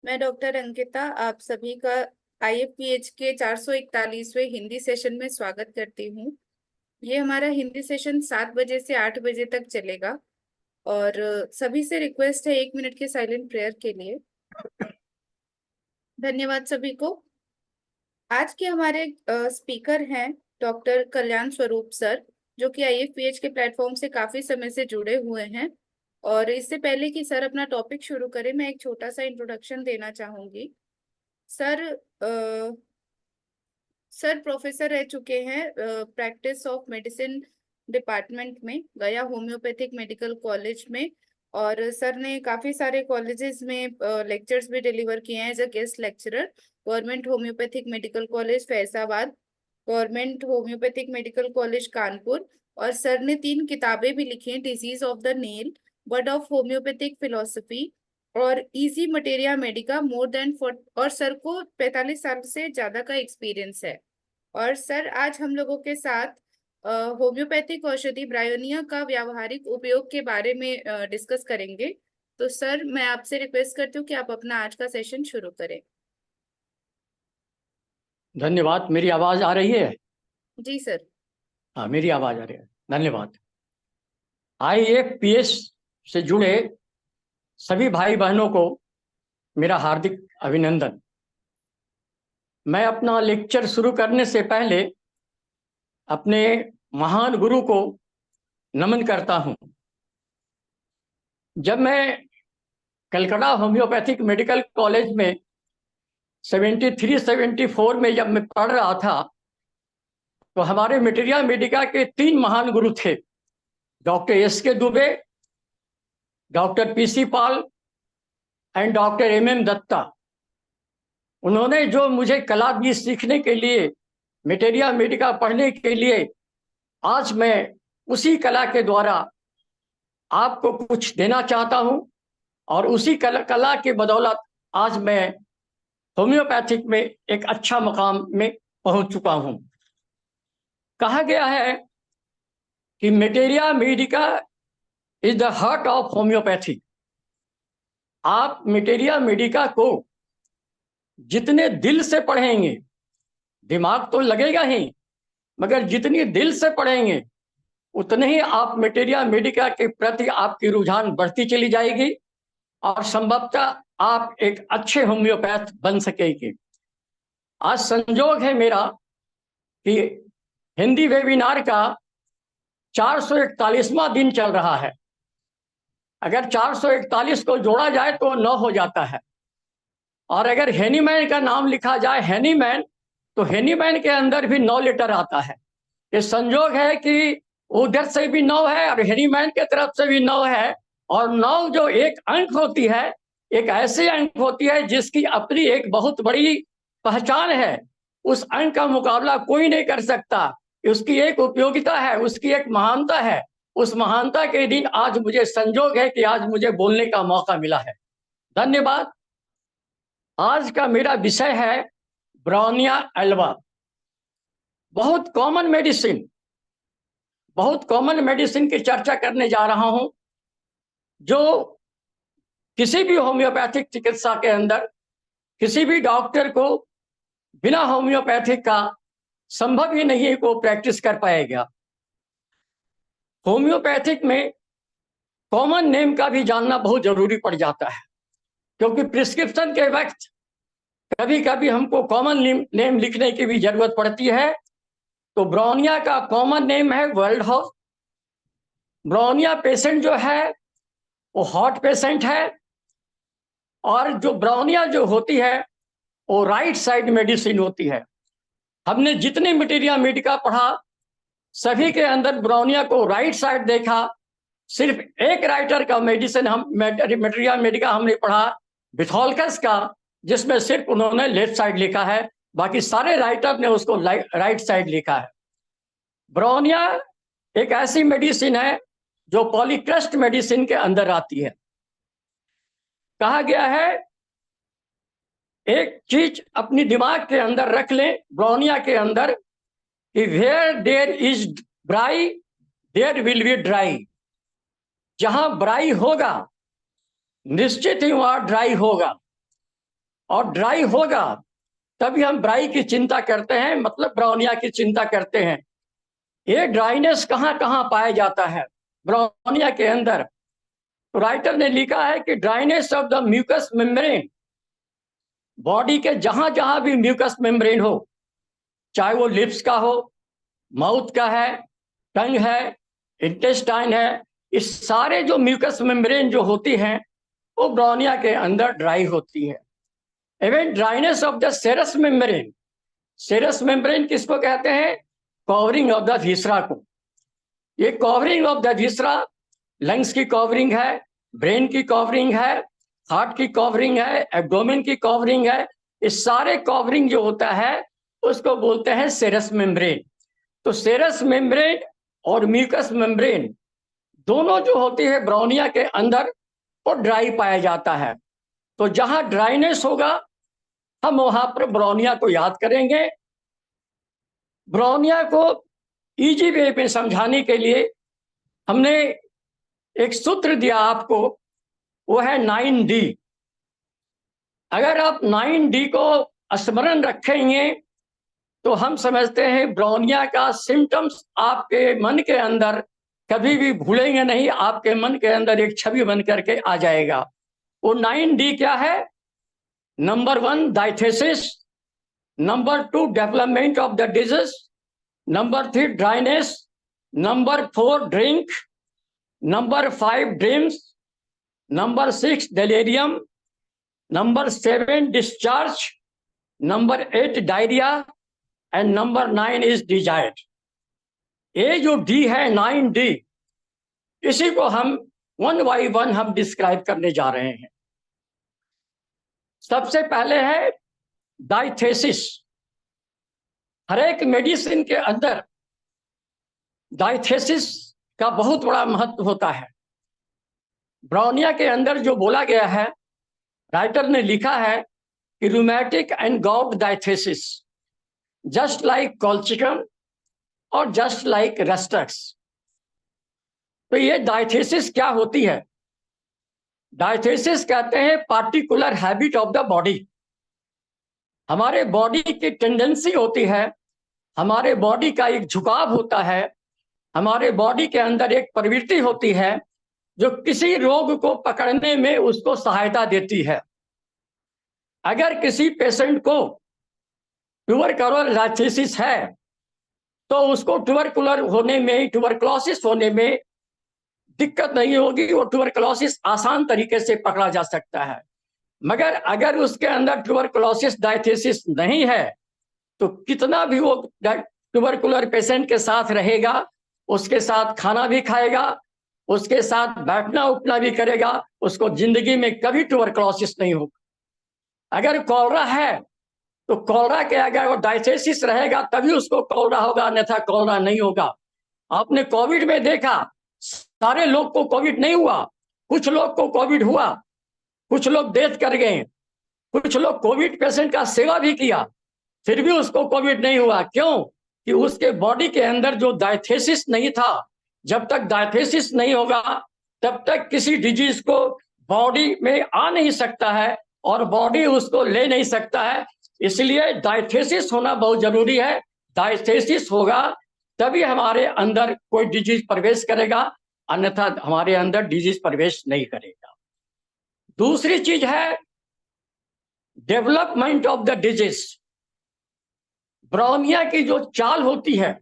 मैं डॉक्टर अंकिता आप सभी का आईएफपीएच के 441वें हिंदी सेशन में स्वागत करती हूँ। ये हमारा हिंदी सेशन 7 बजे से 8 बजे तक चलेगा और सभी से रिक्वेस्ट है 1 मिनट के साइलेंट प्रेयर के लिए। धन्यवाद सभी को। आज के हमारे स्पीकर हैं डॉक्टर कल्याण स्वरूप सर, जो कि आईएफपीएच के प्लेटफॉर्म से काफी समय से जुड़े हुए हैं। और इससे पहले कि सर अपना टॉपिक शुरू करें, मैं एक छोटा सा इंट्रोडक्शन देना चाहूंगी। सर सर प्रोफेसर रह चुके हैं प्रैक्टिस ऑफ मेडिसिन डिपार्टमेंट में गया होम्योपैथिक मेडिकल कॉलेज में। और सर ने काफी सारे कॉलेजेस में लेक्चर्स भी डिलीवर किए हैं as a guest lecturer. Government homoeopathic medical college Faizabad, government homoeopathic medical college Kanpur. और सर ने 3 किताबें भी लिखी हैं, disease of the nail, word of homoeopathic philosophy और easy materia medica more than four. और सर को 45 साल से ज्यादा का एक्सपीरियंस है। और सर आज हम लोगों के साथ होम्योपैथिक औषधि ब्रायोनिया का व्यावहारिक उपयोग के बारे में डिस्कस करेंगे। तो सर मैं आपसे रिक्वेस्ट करती हूँ कि आप अपना आज का सेशन शुरू करें। धन्यवाद। मेरी आवाज आ रही है? जी सर। हाँ, मेरी आवाज आ रही है। धन्यवाद। आईएफपीएस से जुड़े सभी भाई बहनों को मेरा हार्दिक अभिनंदन। मैं अपना लेक्चर शुरू करने से पहले अपने महान गुरु को नमन करता हूँ। जब मैं कलकत्ता होम्योपैथिक मेडिकल कॉलेज में 73-74 में जब मैं पढ़ रहा था, तो हमारे मटेरिया मेडिका के 3 महान गुरु थे। Doctor S K Dubey, doctor PC Pal and doctor M Dutta. उन्होंने जो मुझे कला दी सीखने के लिए, मटेरिया मेडिका पढ़ने के लिए, आज मैं उसी कला के द्वारा आपको कुछ देना चाहता हूं। और उसी कला के बदौलत आज मैं होम्योपैथिक में एक अच्छा मकाम में पहुंच चुका हूं। कहा गया है कि materia Medica is the heart of homeopathy. आप मटेरिया मेडिका को जितने दिल से पढ़ेंगे, दिमाग तो लगेगा ही, मगर जितनी दिल से पढ़ेंगे उतने ही आप मटेरिया मेडिका के प्रति आपकी रुझान बढ़ती चली जाएगी और संभवतः आप एक अच्छे होम्योपैथ बन सकेंगे। आज संजोग है मेरा कि हिंदी वेबिनार का 441वां दिन चल रहा है। अगर 441 को जोड़ा जाए तो 9 हो जाता है। और अगर हेनीमैन का नाम लिखा जाए, हैनीमैन, तो हैनीमैन के अंदर भी 9 लेटर आता है। ये संजोग है कि उधर से भी 9 है और हैनीमैन के तरफ से भी 9 है। और 9 जो एक अंक होती है, एक ऐसी अंक होती है जिसकी अपनी एक बहुत बड़ी पहचान है। उस अंक का मुकाबला कोई नहीं कर सकता। उसकी एक उपयोगिता है, उसकी एक महानता है। उस महानता के दिन आज मुझे संजोग है कि आज मुझे बोलने का मौका मिला है। धन्यवाद। आज का मेरा विषय है ब्राउनिया एल्बा। बहुत कॉमन मेडिसिन की चर्चा करने जा रहा हूं, जो किसी भी होम्योपैथिक चिकित्सा के अंदर किसी भी डॉक्टर को बिना होम्योपैथिक का संभव ही नहीं को प्रैक्टिस कर पाएगा। होम्योपैथिक में कॉमन नेम का भी जानना बहुत जरूरी पड़ जाता है, क्योंकि प्रिस्क्रिप्शन के वक्त कभी कभी हमको कॉमन नेम लिखने की भी जरूरत पड़ती है। तो ब्राउनिया का कॉमन नेम है वर्ल्ड हाउस। ब्राउनिया पेशेंट जो है वो हार्ट पेशेंट है। और जो ब्राउनिया जो होती है वो राइट साइड मेडिसिन होती है। हमने जितने मटेरिया मेडिका पढ़ा, सभी के अंदर ब्राउनिया को राइट साइड देखा। सिर्फ एक राइटर का मेडिसिन हम मटेरिया मेडिका हमने पढ़ा, बिथोल्कस का, जिसमें सिर्फ उन्होंने लेफ्ट साइड लिखा है। बाकी सारे राइटर ने उसको राइट साइड लिखा है। ब्राउनिया एक ऐसी मेडिसिन है जो पॉलीट्रस्ट मेडिसिन के अंदर आती है। कहा गया है, एक चीज अपनी दिमाग के अंदर रख लें ब्राउनिया के अंदर, कि वेयर देयर इज ब्राई देयर विल बी ड्राई। जहां ब्राई होगा निश्चित ही वहां ड्राई होगा। और ड्राई होगा तभी हम ब्राई की चिंता करते हैं, मतलब ब्राउनिया की चिंता करते हैं। ये ड्राइनेस कहाँ कहाँ पाया जाता है ब्राउनिया के अंदर? तो राइटर ने लिखा है कि dryness of the mucous membrane, body के जहां जहां भी म्यूकस मेम्ब्रेन हो, चाहे वो लिप्स का हो, माउथ का है, टंग है, इंटेस्टाइन है, इस सारे जो म्यूकस मेम्ब्रेन जो होती हैं वो ब्राउनिया के अंदर ड्राई होती है। Even dryness of the serous membrane, serous membrane किसको कहते हैं? कवरिंग ऑफ द विसरा को। ये covering of the viscera lungs की कवरिंग है, ब्रेन की कवरिंग है, हार्ट की कवरिंग है, एब्डोमेन की कवरिंग है। इस सारे कवरिंग जो होता है उसको बोलते हैं सेरस मेम्ब्रेन। तो सेरस मेम्ब्रेन और म्यूकस मेम्ब्रेन दोनों जो होती है ब्राउनिया के अंदर वो ड्राई पाया जाता है। तो जहां ड्राइनेस होगा हम वहां पर ब्राउनिया को याद करेंगे। ब्राउनिया को इजी वे में समझाने के लिए हमने एक सूत्र दिया आपको, वो है 9D। अगर आप 9D को स्मरण रखेंगे तो हम समझते हैं ब्राउनिया का सिम्टम्स आपके मन के अंदर कभी भी भूलेंगे नहीं, आपके मन के अंदर एक छवि बन करके आ जाएगा। वो 9D क्या है? Number 1 diathesis, number 2 development of the disease, number 3 dryness, number 4 drink, number 5 dreams, number 6 delirium, number 7 discharge, number 8 diarrhoea and number 9 is desire. ये जो डी है 9D, इसी को हम 1 by 1 हम डिस्क्राइब करने जा रहे हैं। सबसे पहले है डायथेसिस। हर एक मेडिसिन के अंदर डायथेसिस का बहुत बड़ा महत्व होता है। ब्राउनिया के अंदर जो बोला गया है, राइटर ने लिखा है कि rheumatic and gout diathesis just like colchicum और जस्ट लाइक रस्टक्स। तो ये डायथेसिस क्या होती है? डायथेसिस कहते हैं particular habit of the body. हमारे बॉडी की टेंडेंसी होती है, हमारे बॉडी का एक झुकाव होता है, हमारे बॉडी के अंदर एक प्रवृत्ति होती है जो किसी रोग को पकड़ने में उसको सहायता देती है। अगर किसी पेशेंट को ट्यूबरकुलोसिस है तो उसको ट्यूबरकुलोसिस होने में दिक्कत नहीं होगी, वो ट्यूबरकुलोसिस आसान तरीके से पकड़ा जा सकता है। मगर अगर उसके अंदर ट्यूबरकुलोसिस डायथेसिस नहीं है तो कितना भी वो ट्यूबरकुलर पेशेंट के साथ रहेगा, उसके साथ खाना भी खाएगा, उसके साथ बैठना उठना भी करेगा, उसको जिंदगी में कभी ट्यूबरकुलोसिस नहीं होगा। अगर कॉलरा है तो कॉलरा के अगर वो डायथेसिस रहेगा तभी उसको कॉलरा होगा, अन्यथा कॉलरा नहीं होगा। आपने कोविड में देखा सारे लोग को कोविड नहीं हुआ, कुछ लोग को कोविड हुआ, कुछ लोग डेथ कर गए, कुछ लोग कोविड पेशेंट का सेवा भी किया, फिर भी उसको कोविड नहीं हुआ। क्यों? कि उसके बॉडी के अंदर जो डायथेसिस नहीं था। जब तक डायथेसिस नहीं होगा तब तक किसी डिजीज को बॉडी में आ नहीं सकता है और बॉडी उसको ले नहीं सकता है। इसलिए डायथेसिस होना बहुत जरूरी है। डायथेसिस होगा तभी हमारे अंदर कोई डिजीज प्रवेश करेगा, अन्यथा हमारे अंदर डिजीज प्रवेश नहीं करेगा। दूसरी चीज है development of the disease. Bryonia की जो चाल होती है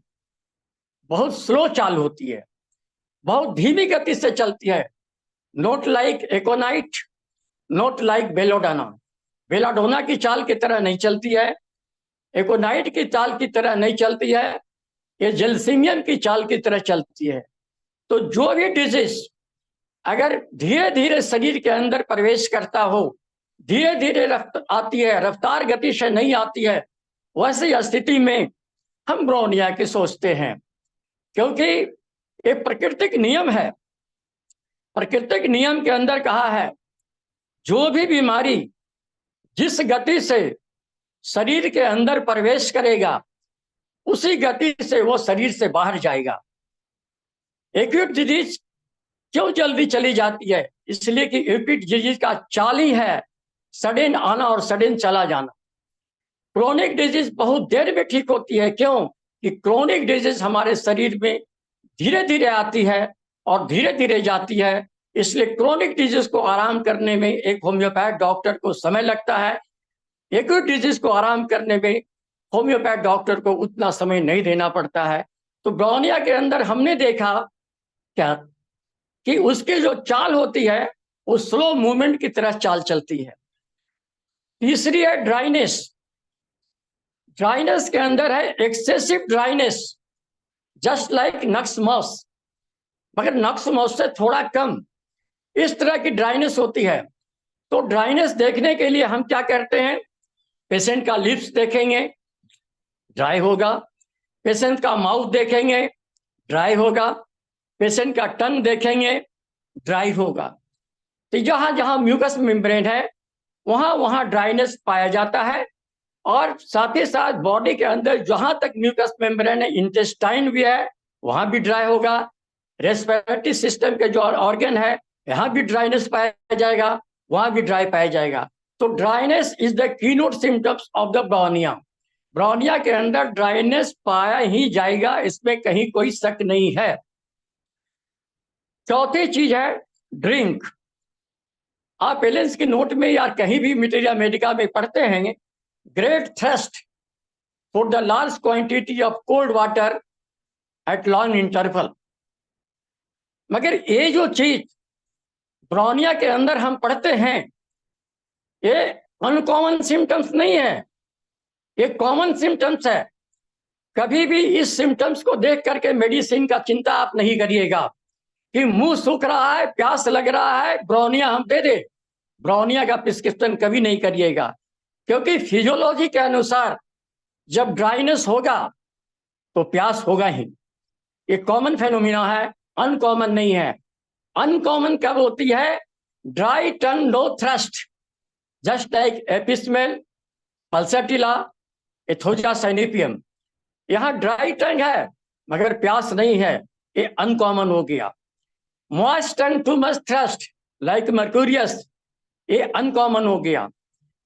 बहुत स्लो चाल होती है, बहुत धीमी गति से चलती है। Not like aconite, not like belladonna. Belladonna की चाल की तरह नहीं चलती है, एकोनाइट की चाल की तरह नहीं चलती है, ये जेल्सिमियम की चाल की तरह चलती है। तो जो भी डिजीज अगर धीरे धीरे शरीर के अंदर प्रवेश करता हो, धीरे धीरे आती है, रफ्तार गति से नहीं आती है, वैसी स्थिति में हम ब्राउनिया की सोचते हैं। क्योंकि ये प्राकृतिक नियम है। प्राकृतिक नियम के अंदर कहा है जो भी बीमारी जिस गति से शरीर के अंदर प्रवेश करेगा उसी गति से वो शरीर से बाहर जाएगा। एक्यूट डिजीज क्यों जल्दी चली जाती है? इसलिए कि एक्यूट डिजीज का चाल ही है सडन आना और सडन चला जाना। क्रोनिक डिजीज बहुत देर में ठीक होती है, क्यों कि क्रोनिक डिजीज हमारे शरीर में धीरे धीरे आती है और धीरे धीरे जाती है। इसलिए क्रोनिक डिजीज को आराम करने में एक होम्योपैथ डॉक्टर को समय लगता है। एक्यूट डिजीज को आराम करने में होम्योपैथ डॉक्टर को उतना समय नहीं देना पड़ता है। तो ब्रोनिया के अंदर हमने देखा क्या कि उसकी जो चाल होती है वो स्लो मूवमेंट की तरह चाल चलती है। तीसरी है ड्राइनेस। ड्राइनेस के अंदर है एक्सेसिव ड्राइनेस, जस्ट लाइक नक्स मॉस, मगर नक्स मॉस से थोड़ा कम, इस तरह की ड्राइनेस होती है। तो ड्राइनेस देखने के लिए हम क्या करते हैं, पेशेंट का लिप्स देखेंगे, ड्राई होगा। पेशेंट का माउथ देखेंगे, ड्राई होगा। पेशेंट का टंग देखेंगे, ड्राई होगा। तो जहां जहां म्यूकस मेम्ब्रेन है वहां वहां ड्राइनेस पाया जाता है। और साथ ही साथ बॉडी के अंदर जहां तक म्यूकस मेम्ब्रेन है, इंटेस्टाइन भी है, वहां भी ड्राई होगा। रेस्पिरेटरी सिस्टम के जो ऑर्गन है यहाँ भी ड्राइनेस पाया जाएगा, वहां भी ड्राई पाया जाएगा। तो dryness is the keynote symptoms of the bryonia. Bryonia के अंदर ड्राइनेस पाया ही जाएगा, इसमें कहीं कोई शक नहीं है। चौथी चीज है ड्रिंक। आप एलेंस की नोट में या कहीं भी मटेरिया मेडिका में पढ़ते हैं, great thirst for the large quantity of cold water at long interval. मगर ये जो चीज ब्रोनिया के अंदर हम पढ़ते हैं ये अनकॉमन सिम्टम्स नहीं है, ये कॉमन सिम्टम्स है। कभी भी इस सिम्टम्स को देख करके मेडिसिन का चिंता आप नहीं करिएगा कि मुंह सूख रहा है, प्यास लग रहा है, ब्रोनिया हम दे दे। ब्रोनिया का प्रिस्क्रिप्शन कभी नहीं करिएगा, क्योंकि फिजियोलॉजी के अनुसार जब ड्राइनेस होगा तो प्यास होगा ही। ये कॉमन फेनोमिना है, अनकॉमन नहीं है। अनकॉमन कब होती है, dry tongue no thirst, just like apis mel, pulsatilla, aethusa cynapium. यहाँ ड्राई टंग है मगर प्यास नहीं है, ये अनकॉमन हो गया। मॉइस्ट टंग too much thrust like mercurius, ये अनकॉमन हो गया।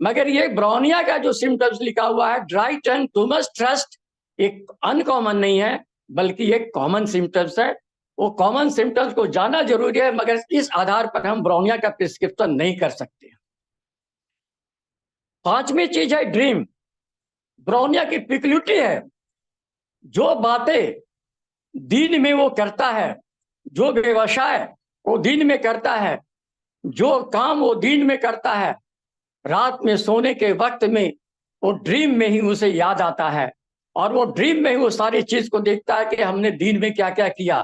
मगर ये ब्रोनिया का जो सिम्टम्स लिखा हुआ है ड्राई टंग टू मच थ्रस्ट, ये अनकॉमन नहीं है बल्कि ये कॉमन सिम्टम्स है। वो कॉमन सिम्टम्स को जानना जरूरी है, मगर इस आधार पर हम ब्रोनिया का प्रिस्क्रिप्शन नहीं कर सकते। पांचवी चीज है ड्रीम। ब्रोनिया की पिक्युलिटी है, जो बातें दिन में वो करता है, जो व्यवसाय वो दिन में करता है, जो काम वो दिन में करता है, रात में सोने के वक्त में वो ड्रीम में ही उसे याद आता है। और वो ड्रीम में ही वो सारी चीज को देखता है कि हमने दिन में क्या क्या किया।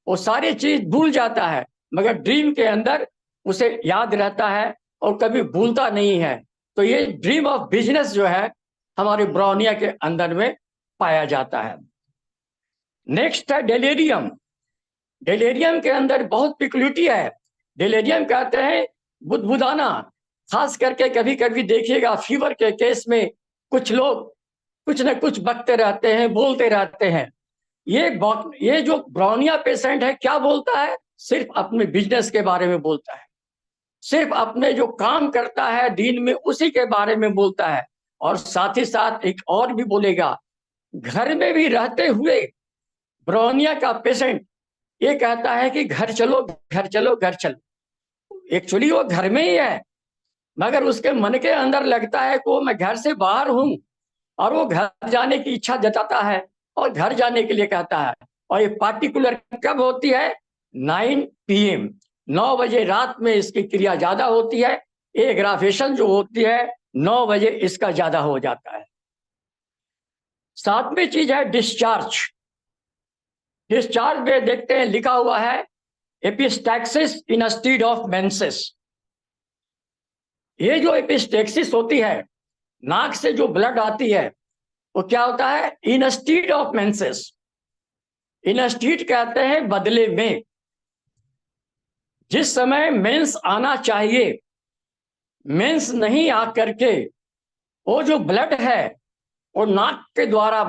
वो सारी चीज भूल जाता है मगर ड्रीम के अंदर उसे याद रहता है और कभी भूलता नहीं है। तो ये ड्रीम ऑफ बिजनेस जो है हमारे ब्रोनिया के अंदर में पाया जाता है। नेक्स्ट है डेलेरियम। डेलेरियम के अंदर बहुत पिक्युलिटी है। डेलेरियम कहते हैं बुदबुदाना, खास करके कभी कभी देखिएगा फीवर के केस में कुछ लोग कुछ न कुछ बकते रहते हैं, बोलते रहते हैं। ये जो ब्रोनिया पेशेंट है क्या बोलता है, सिर्फ अपने बिजनेस के बारे में बोलता है, सिर्फ अपने जो काम करता है दिन में उसी के बारे में बोलता है। और साथ ही साथ एक और भी बोलेगा, घर में भी रहते हुए ब्रोनिया का पेशेंट ये कहता है कि घर चलो घर चलो घर चलो। एक्चुअली वो घर में ही है मगर उसके मन के अंदर लगता है कि मैं घर से बाहर हूं, और वो घर जाने की इच्छा जताता है और घर जाने के लिए कहता है। और ये पार्टिकुलर कब होती है, 9 PM, 9 बजे रात में इसकी क्रिया ज्यादा होती है। एग्रावेशन जो होती है 9 बजे इसका ज्यादा हो जाता है। सातवीं चीज है डिस्चार्ज। डिस्चार्ज में देखते हैं लिखा हुआ है एपिस्टैक्सिस इंस्टीड ऑफ मेंसेस। ये जो एपिस्टैक्सिस होती है, नाक से जो ब्लड आती है वो क्या होता है, इंस्टीड ऑफ मेंसेस। इंस्टीड कहते हैं बदले में। जिस समय मेंस आना चाहिए मेंस नहीं आकर के वो जो ब्लड है वो नाक के द्वारा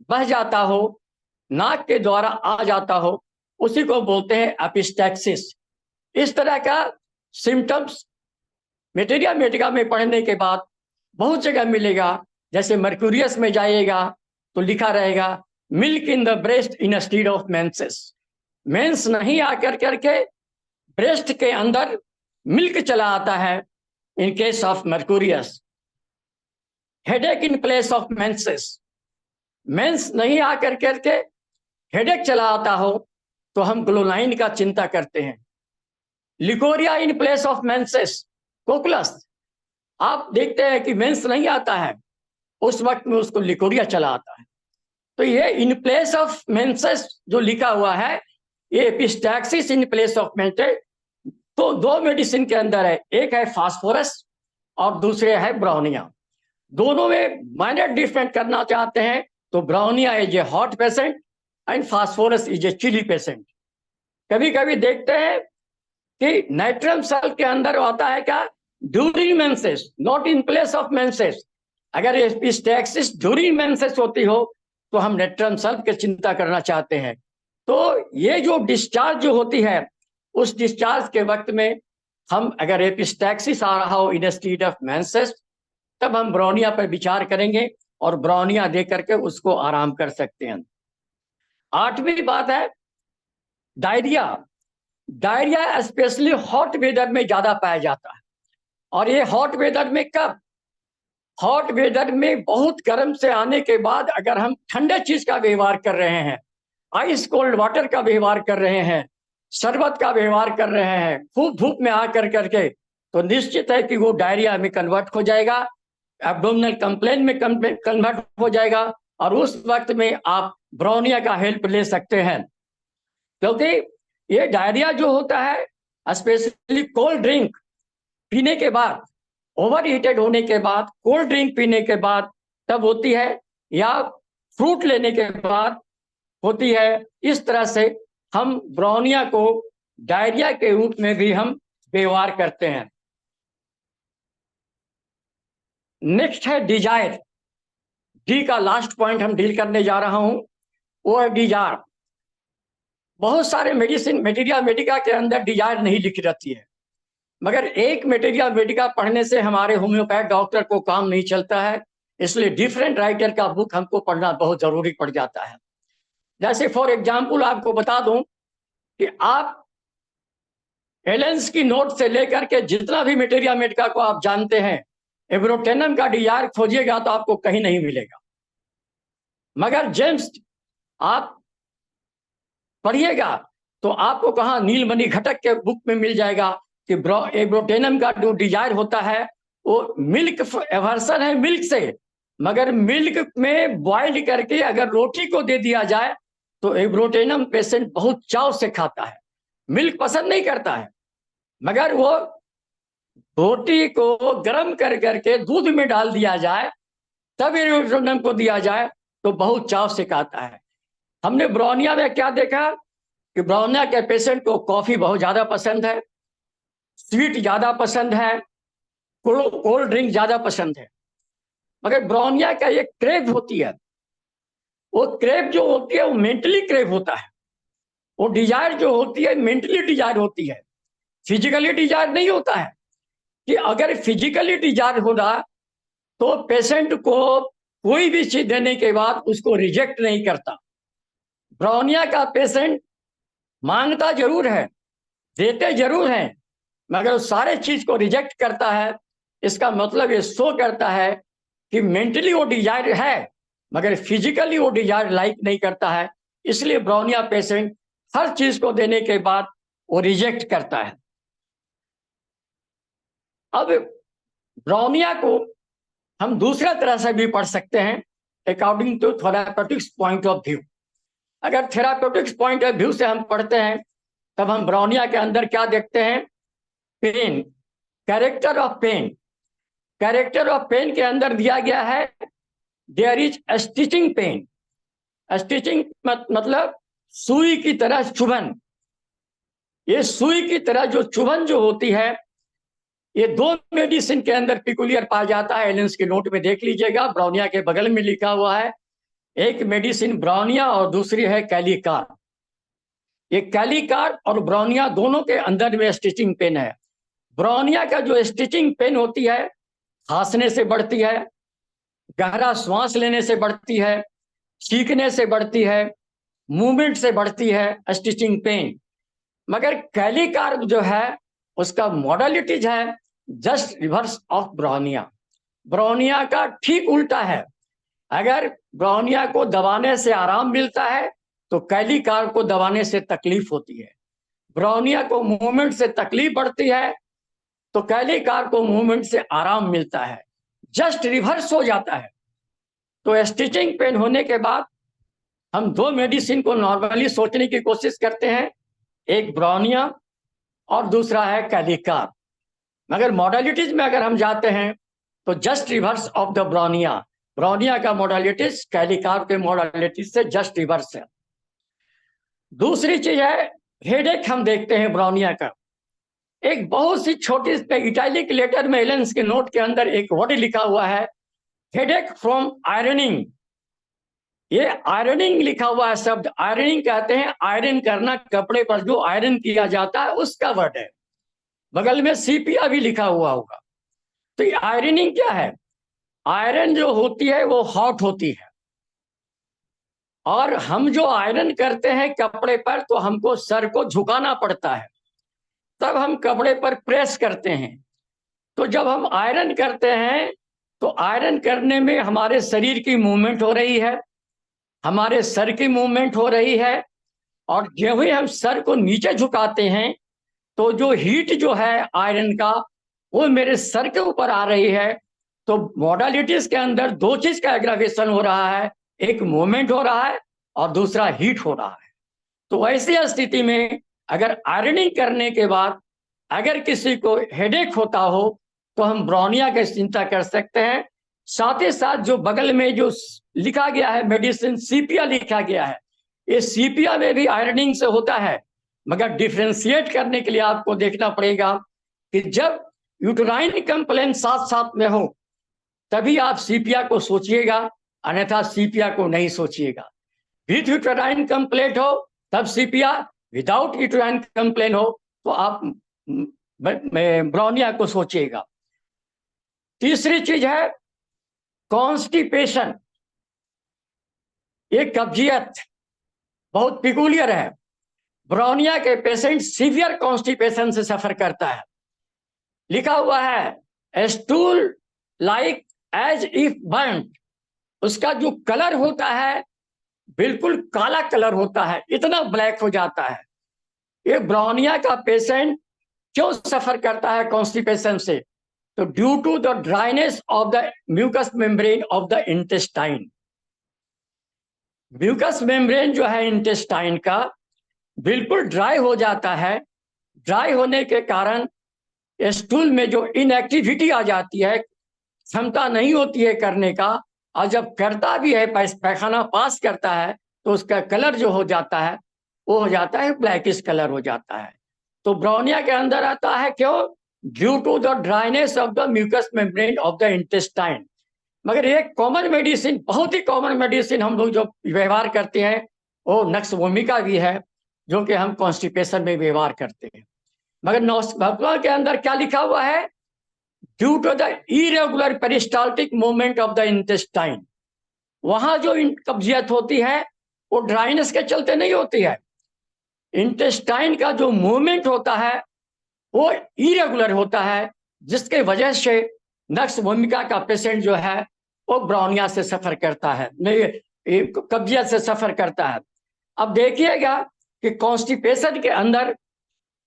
बह जाता हो, नाक के द्वारा आ जाता हो, उसी को बोलते हैं एपिस्टैक्सिस। इस तरह का सिम्टम्स मटेरिया मेडिका में पढ़ने के बाद बहुत जगह मिलेगा। जैसे मर्क्यूरियस में जाइएगा तो लिखा रहेगा milk in the breast instead of menses. Mains नहीं आकर करके ब्रेस्ट के अंदर मिल्क चला आता है in case of mercurius. Headache in place of menses, mains नहीं आकर करके हेडेक चला आता हो तो हम ग्लोलाइन का चिंता करते हैं। Leucorrhoea in place of menses, cocculus, आप देखते हैं कि मेंस नहीं आता है उस वक्त में उसको लिकोरिया चला आता है। तो ये इन प्लेस ऑफ मेंसेस जो लिखा हुआ है ये epistaxis in place of menses. तो दो मेडिसिन के अंदर है, एक है फास्फोरस और दूसरे है ब्राउनिया। दोनों में माइनर डिफरेंट करना चाहते हैं तो bryonia is a hot patient and phosphorus is a chilly patient. कभी कभी देखते हैं कि नाइट्रम सल्फ के अंदर आता है क्या, during menses, not in place of menses. अगर एपिस्टैक्सिस ड्यूरिंग मेंसेस होती हो तो हम नाइट्रम सल्फ की चिंता करना चाहते हैं। तो ये जो डिस्चार्ज जो होती है उस डिस्चार्ज के वक्त में हम अगर एपिस्टैक्सिस आ रहा हो इंस्टीड ऑफ मेंसेस तब हम ब्राउनिया पर विचार करेंगे और ब्राउनिया दे करके उसको आराम कर सकते हैं। 8वीं बात है diarrhoea. Diarrhoea specially hot weather में ज्यादा पाया जाता है। और ये हॉट वेदर में कब, हॉट वेदर में बहुत गर्म से आने के बाद अगर हम ठंडे चीज का व्यवहार कर रहे हैं, आइस कोल्ड वाटर का व्यवहार कर रहे हैं, शरबत का व्यवहार कर रहे हैं खूब धूप में आकर करके, तो निश्चित है कि वो डायरिया में कन्वर्ट हो जाएगा, एब्डोमिनल कंप्लेन में कन्वर्ट हो जाएगा। और उस वक्त में आप ब्राउनिया का हेल्प ले सकते हैं। क्योंकि ये डायरिया जो होता है स्पेशली कोल्ड ड्रिंक पीने के बाद, ओवर हीटेड होने के बाद, कोल्ड ड्रिंक पीने के बाद तब होती है, या फ्रूट लेने के बाद होती है। इस तरह से हम ब्राउनिया को डायरिया के रूप में भी हम व्यवहार करते हैं। नेक्स्ट है डिजायर। डी का लास्ट पॉइंट हम डील करने जा रहा हूं, वो है डिजायर। बहुत सारे मेडिसिन मटेरिया मेडिका के अंदर डिजायर नहीं लिखी रहती है, मगर एक मटेरिया मेडिका पढ़ने से हमारे होम्योपैथ डॉक्टर को काम नहीं चलता है, इसलिए डिफरेंट राइटर का बुक हमको पढ़ना बहुत जरूरी पड़ जाता है। जैसे फॉर एग्जाम्पल आपको बता दूं कि आप एलेंस की नोट से लेकर के जितना भी मटेरिया मेडिका को आप जानते हैं, एब्रोटेनम का डिजायर खोजिएगा तो आपको कहीं नहीं मिलेगा। मगर जेम्स आप पढ़िएगा तो आपको कहा नीलमणि घटक के बुक में मिल जाएगा कि एब्रोटेनम का जो डिजायर होता है वो मिल्क एवर्सन है मिल्क से, मगर मिल्क में बॉइल्ड करके अगर रोटी को दे दिया जाए तो एब्रोटेनम पेशेंट बहुत चाव से खाता है। मिल्क पसंद नहीं करता है, मगर वो रोटी को गर्म कर करके दूध में डाल दिया जाए तब एब्रोटेनम को दिया जाए तो बहुत चाव से खाता है। हमने ब्राउनिया में क्या देखा कि ब्राउनिया के पेशेंट को कॉफी बहुत ज्यादा पसंद है, स्वीट ज्यादा पसंद है, कोल्ड ड्रिंक ज्यादा पसंद है। मगर ब्राउनिया का एक क्रेव होती है, वो क्रेव जो होती है वो मेंटली क्रेव होता है। वो डिजायर जो होती है मेंटली डिजायर होती है, फिजिकली डिजायर नहीं होता है। कि अगर फिजिकली डिजायर होगा तो पेशेंट को कोई भी चीज देने के बाद उसको रिजेक्ट नहीं करता। ब्राउनिया का पेशेंट मांगता जरूर है, देते जरूर हैं, मगर उस सारे चीज को रिजेक्ट करता है। इसका मतलब ये शो करता है कि मेंटली वो डिजायर है मगर फिजिकली वो डिजायर लाइक नहीं करता है। इसलिए ब्राउनिया पेशेंट हर चीज को देने के बाद वो रिजेक्ट करता है। अब ब्राउनिया को हम दूसरा तरह से भी पढ़ सकते हैं according to therapeutics point of view. अगर थेरापेटिक्स पॉइंट ऑफ व्यू से हम पढ़ते हैं तब हम ब्राउनिया के अंदर क्या देखते हैं, pain, character of pain. Character of pain के अंदर दिया गया है there is stitching pain. Stitching मतलब सुई की तरह चुभन। ये सुई की तरह जो चुभन जो होती है ये दो मेडिसिन के अंदर पिकुलियर पाया जाता है। एलेंस के नोट में देख लीजिएगा, ब्राउनिया के बगल में लिखा हुआ है। एक मेडिसिन ब्राउनिया और दूसरी है कैलिकार। ये कैलिकार और ब्राउनिया दोनों के अंदर में स्टिचिंग पेन है। ब्रोनिया का जो स्टिचिंग पेन होती है, खांसने से बढ़ती है, गहरा श्वास लेने से बढ़ती है, छींकने से बढ़ती है, मूवमेंट से बढ़ती है स्टिचिंग पेन। मगर कैलिकार्प जो है उसका मॉडलिटीज है just reverse of bryonia. Bryonia का ठीक उल्टा है। अगर ब्रोनिया को दबाने से आराम मिलता है तो कैलिकार्प को दबाने से तकलीफ होती है। ब्रोनिया को मूवमेंट से तकलीफ बढ़ती है तो कैलिकार्प को मूवमेंट से आराम मिलता है, जस्ट रिवर्स हो जाता है। तो स्टिचिंग पेन होने के बाद हम दो मेडिसिन को नॉर्मली सोचने की कोशिश करते हैं, एक ब्रोनिया और दूसरा है कैलिकार्प। मगर मॉडलिटीज में अगर हम जाते हैं तो just reverse of the bryonia. Bryonia का मॉडलिटीज कैलिकार्प के मॉडलिटीज से जस्ट रिवर्स है। दूसरी चीज है हेडेक। हम देखते हैं ब्रोनिया का एक बहुत सी छोटी इटैलिक लेटर में एलेंस के नोट के अंदर एक वर्ड लिखा हुआ है, हेडेक फ्रॉम आयरनिंग। ये आयरनिंग लिखा हुआ है शब्द। आयरनिंग कहते हैं आयरन करना, कपड़े पर जो आयरन किया जाता है उसका वर्ड है। बगल में सीपिया भी लिखा हुआ होगा। तो ये आयरनिंग क्या है? आयरन जो होती है वो हॉट होती है, और हम जो आयरन करते हैं कपड़े पर तो हमको सर को झुकाना पड़ता है, तब हम कपड़े पर प्रेस करते हैं। तो जब हम आयरन करते हैं तो आयरन करने में हमारे शरीर की मूवमेंट हो रही है, हमारे सर की मूवमेंट हो रही है, और जब ही हम सर को नीचे झुकाते हैं तो जो हीट जो है आयरन का वो मेरे सर के ऊपर आ रही है। तो मॉडलिटीज के अंदर दो चीज का एग्रावेशन हो रहा है, एक मूवमेंट हो रहा है और दूसरा हीट हो रहा है। तो ऐसी स्थिति में अगर आयरनिंग करने के बाद अगर किसी को हेडेक होता हो तो हम ब्रोनिया की चिंता कर सकते हैं। साथ ही साथ जो बगल में जो लिखा गया है मेडिसिन सीपिया लिखा गया है, ये सीपिया में भी आयरनिंग से होता है, मगर डिफ्रेंशिएट करने के लिए आपको देखना पड़ेगा कि जब यूटेराइन कंप्लेंट साथ साथ में हो तभी आप सीपिया को सोचिएगा, अन्यथा सीपिया को नहीं सोचिएगा। विथ यूटेराइन कंप्लेंट हो तब सीपिया, विदाउट यूटेराइन कंप्लेंट हो तो आप ब्रोनिया को सोचिएगा। तीसरी चीज है कॉन्स्टिपेशन। ये कब्जियत बहुत पिकुलियर है। ब्रोनिया के पेशेंट सीवियर कॉन्स्टिपेशन से सफर करता है। लिखा हुआ है stool like as if burned. उसका जो कलर होता है बिल्कुल काला कलर होता है, इतना ब्लैक हो जाता है। ये ब्रोनिया का पेशेंट क्यों सफर करता है कॉन्स्टिपेशन से? तो due to the dryness of the mucous membrane of the intestine. Mucous membrane जो है इंटेस्टाइन का बिल्कुल ड्राई हो जाता है। ड्राई होने के कारण स्टूल में जो इनएक्टिविटी आ जाती है, क्षमता नहीं होती है करने का, और जब करता भी है पैखाना पास करता है तो उसका कलर जो हो जाता है वो हो जाता है ब्लैकिश कलर हो जाता है। तो ब्रोनिया के अंदर आता है क्यों? Due to the dryness of the mucous membrane of the intestine. मगर एक कॉमन मेडिसिन, बहुत ही कॉमन मेडिसिन हम लोग जो व्यवहार करते हैं वो नक्स वोमिका भी है, जो कि हम कॉन्स्टिपेशन में व्यवहार करते हैं। मगर नॉस्टिपेशन के अंदर क्या लिखा हुआ है? Due to the irregular peristaltic movement of the intestine. वहां जो कब्जियत होती है वो ड्राइनेस के चलते नहीं होती है। इंटेस्टाइन का जो मूवमेंट होता है वो इरेगुलर होता है, जिसके वजह से नक्स वोमिका का पेशेंट जो है वो ब्रोनिया से सफर करता है, नहीं कब्जियत से सफर करता है। अब देखिएगा कि कॉन्स्टिपेशन के अंदर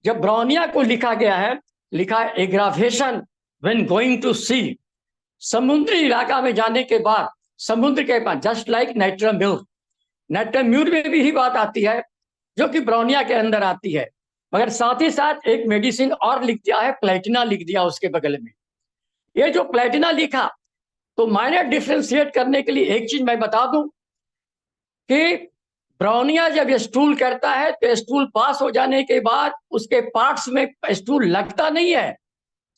जब ब्रोनिया को लिखा गया है, लिखा है एग्रावेशन व्हेन गोइंग टू सी। समुद्री इलाका में जाने के बाद, समुद्र के पास, जस्ट लाइक नाइट्रोम्यूर। नाइट्रोम्यूर में भी ही बात आती है जो कि ब्रोनिया के अंदर आती है। मगर साथ ही साथ एक मेडिसिन और लिख दिया है, प्लेटिना लिख दिया उसके बगल में। ये जो प्लेटिना लिखा, तो मैंने डिफ्रेंशिएट करने के लिए एक चीज मैं बता दूं कि ब्रोनिया जब स्टूल करता है तो स्टूल पास हो जाने के बाद उसके पार्ट्स में स्टूल लगता नहीं है,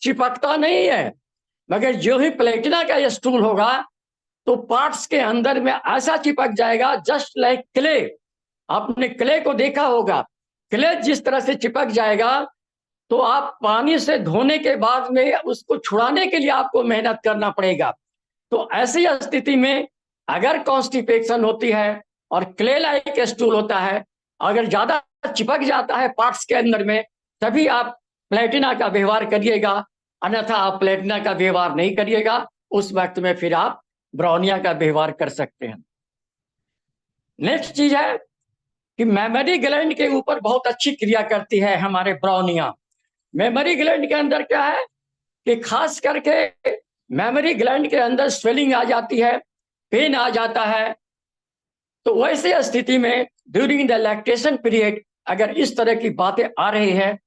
चिपकता नहीं है। मगर जो ही प्लेटिना का स्टूल होगा तो पार्ट्स के अंदर में ऐसा चिपक जाएगा, जस्ट लाइक क्ले। आपने क्ले को देखा होगा, क्ले जिस तरह से चिपक जाएगा तो आप पानी से धोने के बाद में उसको छुड़ाने के लिए आपको मेहनत करना पड़ेगा। तो ऐसी स्थिति में अगर कॉन्स्टिपेशन होती है और क्ले लाइक स्टूल होता है, अगर ज्यादा चिपक जाता है पार्ट्स के अंदर में, तभी आप प्लेटिना का व्यवहार करिएगा, अन्यथा आप प्लेटिना का व्यवहार नहीं करिएगा। उस वक्त में फिर आप ब्राउनिया का व्यवहार कर सकते हैं। नेक्स्ट चीज है कि मेमोरी ग्लैंड के ऊपर बहुत अच्छी क्रिया करती है हमारे ब्राउनिया। मेमोरी ग्लैंड के अंदर क्या है कि खास करके मेमोरी ग्लैंड के अंदर स्वेलिंग आ जाती है, पेन आ जाता है। तो वैसे स्थिति में ड्यूरिंग द लैक्टेशन पीरियड अगर इस तरह की बातें आ रही है,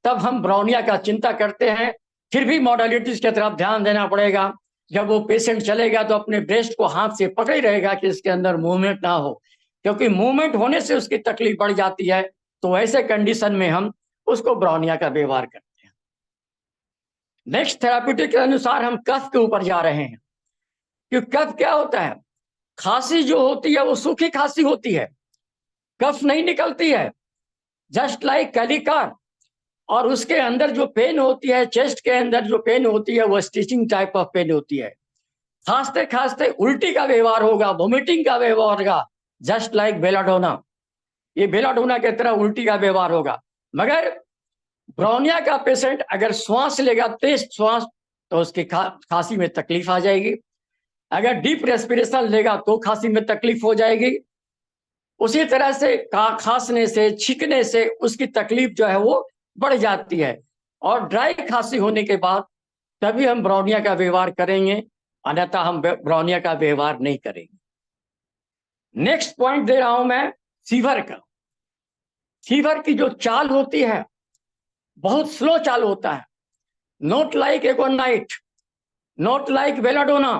तब हम ब्राउनिया का चिंता करते हैं। फिर भी मॉडलिटीज की तरफ ध्यान देना पड़ेगा। जब वो पेशेंट चलेगा तो अपने ब्रेस्ट को हाथ से पकड़े रहेगा कि इसके अंदर मूवमेंट ना हो, क्योंकि मूवमेंट होने से उसकी तकलीफ बढ़ जाती है। तो ऐसे कंडीशन में हम उसको ब्राउनिया का व्यवहार करते हैं। नेक्स्ट थेराप्यूटिक के अनुसार हम कफ के ऊपर जा रहे हैं। कि कफ क्या होता है? खांसी जो होती है वो सूखी खांसी होती है, कफ नहीं निकलती है, जस्ट लाइक कैलिकार। और उसके अंदर जो पेन होती है, चेस्ट के अंदर जो पेन होती है, वो स्टिचिंग टाइप ऑफ पेन होती है। खांसते खांसते उल्टी का व्यवहार होगा, वोमिटिंग का व्यवहार होगा, जस्ट लाइक बेलाडोना। ये बेलाडोना की तरह उल्टी का व्यवहार होगा। मगर ब्राउनिया का पेशेंट अगर श्वास लेगा, तेज श्वास, तो उसकी खांसी में तकलीफ आ जाएगी। अगर डीप रेस्पिरेशन लेगा तो खांसी में तकलीफ हो जाएगी। उसी तरह से खांसने से, छींकने से उसकी तकलीफ जो है वो बढ़ जाती है। और ड्राई खांसी होने के बाद तभी हम ब्राउनिया का व्यवहार करेंगे, अन्यथा हम ब्राउनिया का व्यवहार नहीं करेंगे। नेक्स्ट पॉइंट दे रहा हूं मैं फीवर का। फीवर की जो चाल होती है बहुत स्लो चाल होता है, not like aconite, not like belladonna.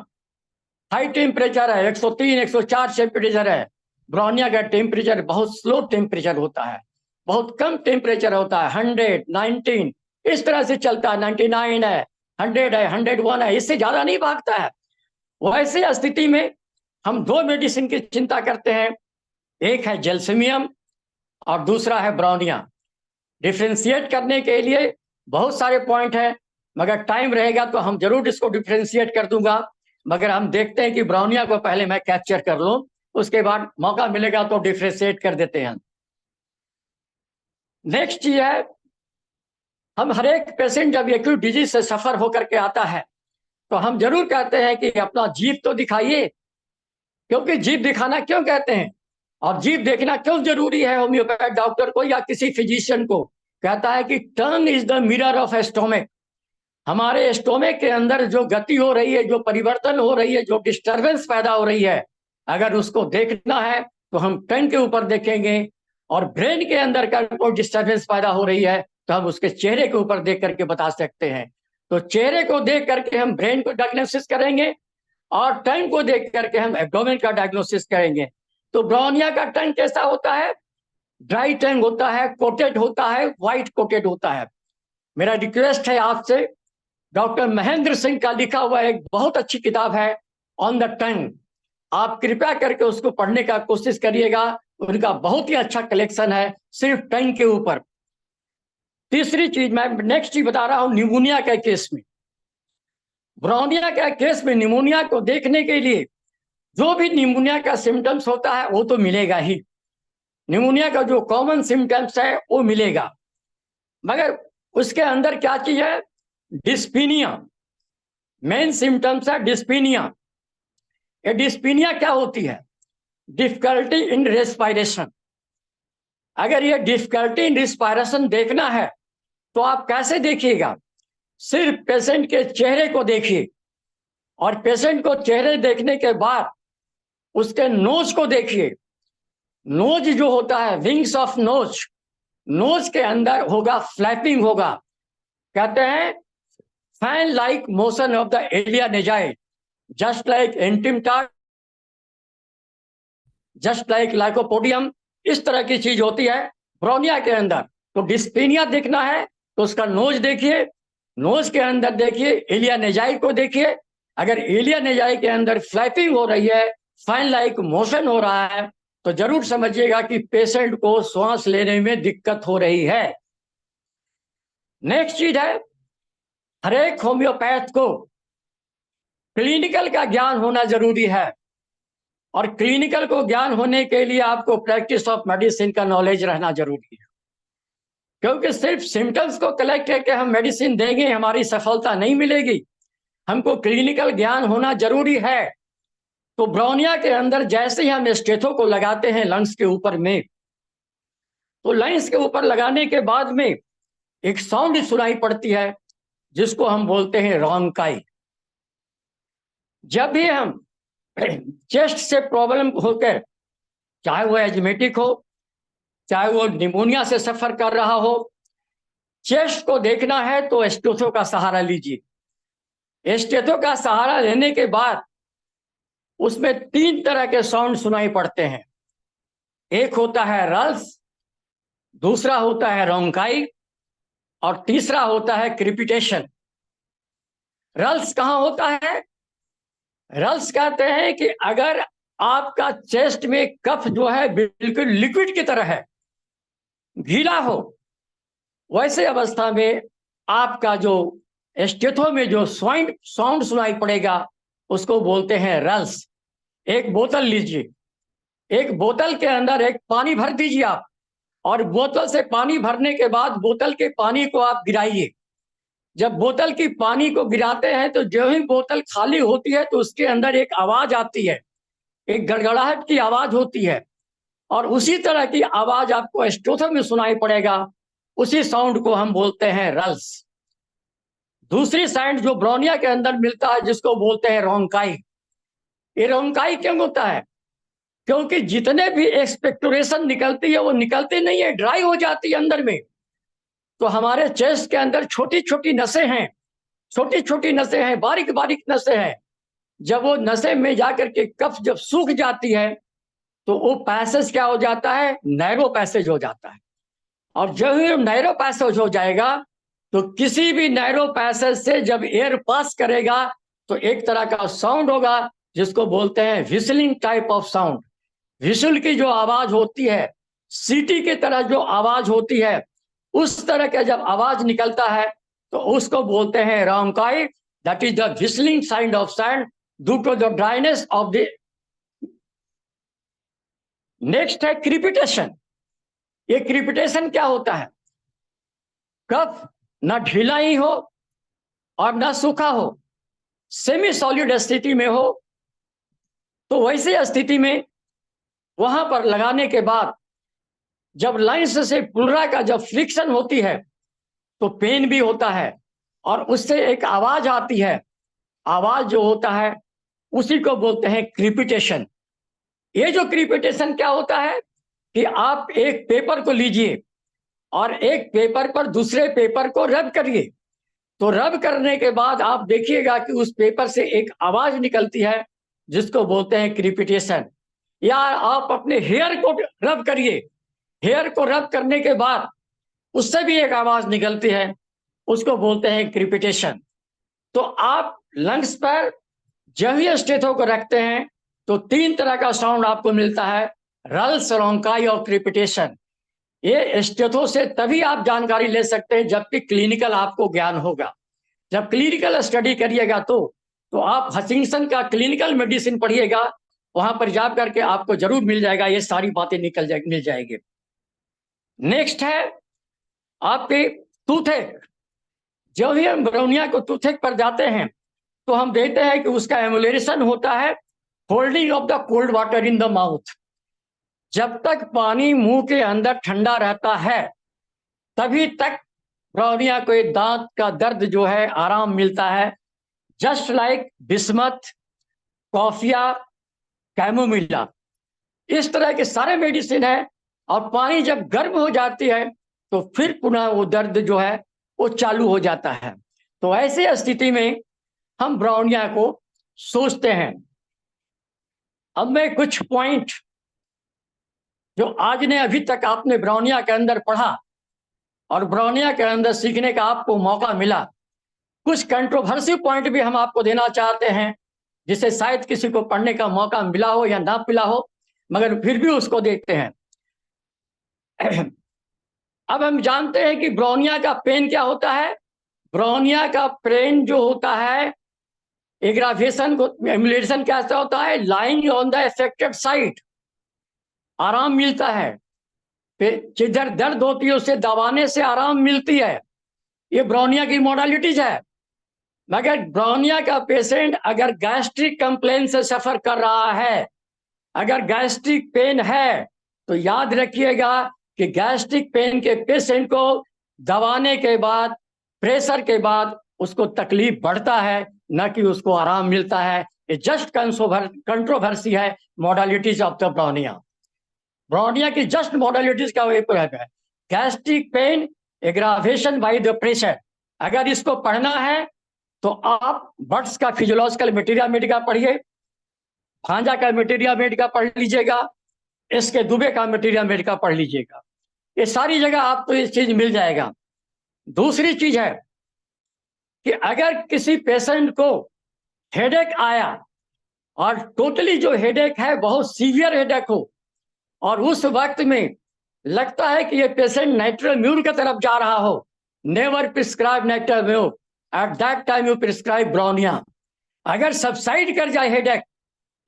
High temperature है, 103 104 टेम्परेचर है। ब्राउनिया का टेम्परेचर बहुत स्लो टेम्परेचर होता है, बहुत कम टेम्परेचर होता है, 100 19 इस तरह से चलता है, 99 है, 100 है, 101 है, इससे ज्यादा नहीं भागता है। वैसे स्थिति में हम दो मेडिसिन की चिंता करते हैं, एक है जेल्सिमियम और दूसरा है ब्राउनिया। डिफ्रेंशिएट करने के लिए बहुत सारे पॉइंट हैं, मगर टाइम रहेगा तो हम जरूर इसको डिफ्रेंशिएट कर दूंगा। मगर हम देखते हैं कि ब्राउनिया को पहले मैं कैप्चर कर लूं, उसके बाद मौका मिलेगा तो डिफ्रेंशिएट कर देते हैं। नेक्स्ट चीज है, हम हर एक पेशेंट जब एक्यूट डिजीज से सफर होकर के आता है तो हम जरूर कहते हैं कि अपना जीभ तो दिखाइए। क्योंकि जीभ दिखाना क्यों कहते हैं और जीभ देखना क्यों जरूरी है होम्योपैथ डॉक्टर को या किसी फिजिशियन को? कहता है कि tongue is the mirror of stomach. हमारे स्टोमिक के अंदर जो गति हो रही है, जो परिवर्तन हो रही है, जो डिस्टरबेंस पैदा हो रही है, अगर उसको देखना है तो हम टंग के ऊपर देखेंगे। और ब्रेन के अंदर का कोई डिस्टरबेंस पैदा हो रही है तो हम उसके चेहरे के ऊपर देख करके बता सकते हैं। तो चेहरे को देख करके हम ब्रेन को डायग्नोसिस करेंगे और टंग को देख करके हम एब्डोमेन का डायग्नोसिस करेंगे। तो ब्राउनिया का टंग कैसा होता है? ड्राई टंग होता है, कोटेड होता है, व्हाइट कोटेड होता है। मेरा रिक्वेस्ट है आपसे, डॉक्टर महेंद्र सिंह का लिखा हुआ एक बहुत अच्छी किताब है ऑन द टंग, आप कृपया करके उसको पढ़ने का कोशिश करिएगा। उनका बहुत ही अच्छा कलेक्शन है सिर्फ टंग के ऊपर। तीसरी चीज मैं नेक्स्ट चीज बता रहा हूं, निमोनिया के केस में। ब्राउनिया के केस में निमोनिया को देखने के लिए जो भी निमोनिया का सिम्टम्स होता है वो तो मिलेगा ही, निमोनिया का जो कॉमन सिम्टम्स है वो मिलेगा। मगर उसके अंदर क्या चीज है? डिस्पीनिया मेन सिम्टम्स है, डिस्पीनिया। ये डिस्पीनिया क्या होती है? Difficulty in respiration. अगर ये डिफिकल्टी इन रेस्पिरेशन देखना है तो आप कैसे देखिएगा? सिर्फ पेशेंट के चेहरे को देखिए और पेशेंट को चेहरे देखने के बाद उसके नोज को देखिए। नोज जो होता है, विंग्स ऑफ नोज, नोज के अंदर होगा फ्लैपिंग होगा। कहते हैं fan like motion of the alae nasi, just like antim tart, just like lycopodium, इस तरह की चीज होती है ब्राउनिया के अंदर। तो डिस्पीनिया देखना है तो उसका नोज देखिए, नोज के अंदर देखिए एलिया नेजाई को देखिए। अगर एलिया नेजाई के अंदर फ्लैपिंग हो रही है, फैन लाइक मोशन हो रहा है, तो जरूर समझिएगा कि पेशेंट को सांस लेने में दिक्कत हो रही है। नेक्स्ट चीज है, हर एक होम्योपैथ को क्लिनिकल का ज्ञान होना जरूरी है, और क्लिनिकल को ज्ञान होने के लिए आपको प्रैक्टिस ऑफ मेडिसिन का नॉलेज रहना जरूरी है। क्योंकि सिर्फ सिम्टम्स को कलेक्ट करके हम मेडिसिन देंगे, हमारी सफलता नहीं मिलेगी। हमको क्लिनिकल ज्ञान होना जरूरी है। तो ब्रोनिया के अंदर जैसे ही हम स्टेथो को लगाते हैं लंग्स के ऊपर में, तो लंग्स के ऊपर लगाने के बाद में एक साउंड सुनाई पड़ती है जिसको हम बोलते हैं रोंकाई। जब भी हम चेस्ट से प्रॉब्लम होकर, चाहे वो एजमेटिक हो, चाहे वो निमोनिया से सफर कर रहा हो, चेस्ट को देखना है तो स्टेथो का सहारा लीजिए। स्टेथो का सहारा लेने के बाद उसमें 3 तरह के साउंड सुनाई पड़ते हैं। एक होता है रल्स, दूसरा होता है रोंकाई, और तीसरा होता है क्रिपिटेशन। रल्स कहाँ होता है? रल्स कहते हैं कि अगर आपका चेस्ट में कफ जो है बिल्कुल लिक्विड की तरह है, गीला हो, वैसे अवस्था में आपका जो स्टेथो में जो साउंड सुनाई पड़ेगा उसको बोलते हैं रल्स। एक बोतल लीजिए, एक बोतल के अंदर एक पानी भर दीजिए आप, और बोतल से पानी भरने के बाद बोतल के पानी को आप गिराइए। जब बोतल की पानी को गिराते हैं तो जो ही बोतल खाली होती है तो उसके अंदर एक आवाज आती है, एक गड़गड़ाहट की आवाज होती है, और उसी तरह की आवाज आपको स्टेथो में सुनाई पड़ेगा। उसी साउंड को हम बोलते हैं रल्स। दूसरी साउंड जो ब्रोनिया के अंदर मिलता है जिसको बोलते हैं रोंकाई। ये रोंकाई क्यों होता है? क्योंकि जितने भी एक्सपेक्टोरेशन निकलती है वो निकलती नहीं है, ड्राई हो जाती है अंदर में। तो हमारे चेस्ट के अंदर छोटी छोटी नसें हैं, छोटी छोटी नसें हैं, बारीक बारीक नसें हैं। जब वो नसें में जाकर के कफ जब सूख जाती है तो वो पैसेज क्या हो जाता है? नैरो पैसेज हो जाता है। और जब ही नैरो पैसेज हो जाएगा तो किसी भी नैरो पैसेज से जब एयर पास करेगा तो एक तरह का साउंड होगा जिसको बोलते हैं whistling type of sound. Whistle की जो आवाज होती है, सीटी की तरह जो आवाज होती है, उस तरह का जब आवाज निकलता है तो उसको बोलते हैं rhonchi. That is the whistling sound of sound due to the dryness of the. Next है क्रिपिटेशन। ये क्रिपिटेशन क्या होता है? कफ न ढीला ही हो और न सूखा हो, सेमी सॉलिड स्थिति में हो, तो वैसी स्थिति में वहां पर लगाने के बाद जब लाइंस से पुलरा का जब फ्रिक्शन होती है तो पेन भी होता है, और उससे एक आवाज आती है। आवाज जो होता है उसी को बोलते हैं क्रिपिटेशन। ये जो क्रिपिटेशन क्या होता है कि आप एक पेपर को लीजिए और एक पेपर पर दूसरे पेपर को रब करिए। तो रब करने के बाद आप देखिएगा कि उस पेपर से एक आवाज निकलती है जिसको बोलते हैं क्रिपिटेशन। या आप अपने हेयर को रब करिए, हेयर को रब करने के बाद उससे भी एक आवाज निकलती है, उसको बोलते हैं क्रिपिटेशन। तो आप लंग्स पर जब भी स्टेथो को रखते हैं तो 3 तरह का साउंड आपको मिलता है, रल्स, रोंकाई और क्रिपिटेशन। ये स्टेथो से तभी आप जानकारी ले सकते हैं जबकि क्लिनिकल आपको ज्ञान होगा। जब क्लिनिकल स्टडी करिएगा तो आप हचिंसन का क्लिनिकल मेडिसिन पढ़िएगा, वहां पर जा करके आपको जरूर मिल जाएगा, ये सारी बातें मिल जाएगी। नेक्स्ट है आपके टूथेक। जब भी हम ब्रोनिया को टूथेक पर जाते हैं तो हम देखते हैं कि उसका एमुलेशन होता है holding of the cold water in the mouth. जब तक पानी मुंह के अंदर ठंडा रहता है तभी तक ब्रोनिया को दांत का दर्द जो है आराम मिलता है। Just like bismuth, coffea, chamomilla, इस तरह के सारे मेडिसिन है। और पानी जब गर्म हो जाती है तो फिर पुनः वो दर्द जो है वो चालू हो जाता है। तो ऐसे स्थिति में हम ब्रोनिया को सोचते हैं। अब मैं कुछ पॉइंट जो आज ने अभी तक आपने ब्रोनिया के अंदर पढ़ा और ब्रोनिया के अंदर सीखने का आपको मौका मिला, कुछ कंट्रोवर्सी पॉइंट भी हम आपको देना चाहते हैं जिसे शायद किसी को पढ़ने का मौका मिला हो या ना मिला हो, मगर फिर भी उसको देखते हैं। अब हम जानते हैं कि ब्रोनिया का पेन क्या होता है। ब्रोनिया का पेन जो होता है, एग्रावेशन को एमुलेशन कैसा होता है, lying on the affected site, आराम मिलता है। जिधर दर्द होती है उसे दबाने से आराम मिलती है। ये ब्रोनिया की मॉडलिटीज है। मगर ब्रोनिया का पेशेंट अगर गैस्ट्रिक कंप्लेन से सफर कर रहा है, अगर गैस्ट्रिक पेन है, तो याद रखिएगा कि गैस्ट्रिक पेन के पेशेंट को दबाने के बाद, प्रेशर के बाद उसको तकलीफ बढ़ता है, न कि उसको आराम मिलता है। ये जस्ट कंट्रोवर्सी है modalities of the bryonia. Bryonia की जस्ट मॉडलिटीज का वही है। Gastric pain aggravation by the pressure. अगर इसको पढ़ना है तो आप बर्ड्स का फिजियोलॉजिकल मटेरिया मेडिका पढ़िए, भांजा का मटेरिया मेडिका पढ़ लीजिएगा, इसके दुबे का मटेरिया मेडिका पढ़ लीजिएगा। ये सारी जगह आपको ये चीज मिल जाएगा। दूसरी चीज है कि अगर किसी पेशेंट को हेडेक आया और टोटली जो हेडेक है बहुत सीवियर हेडेक हो, और उस वक्त में लगता है कि ये पेशेंट नाइट्रोम्यून की तरफ जा रहा हो, never prescribe natrum mur, at that time you prescribe bryonia. अगर सबसाइड कर जाए हेडेक,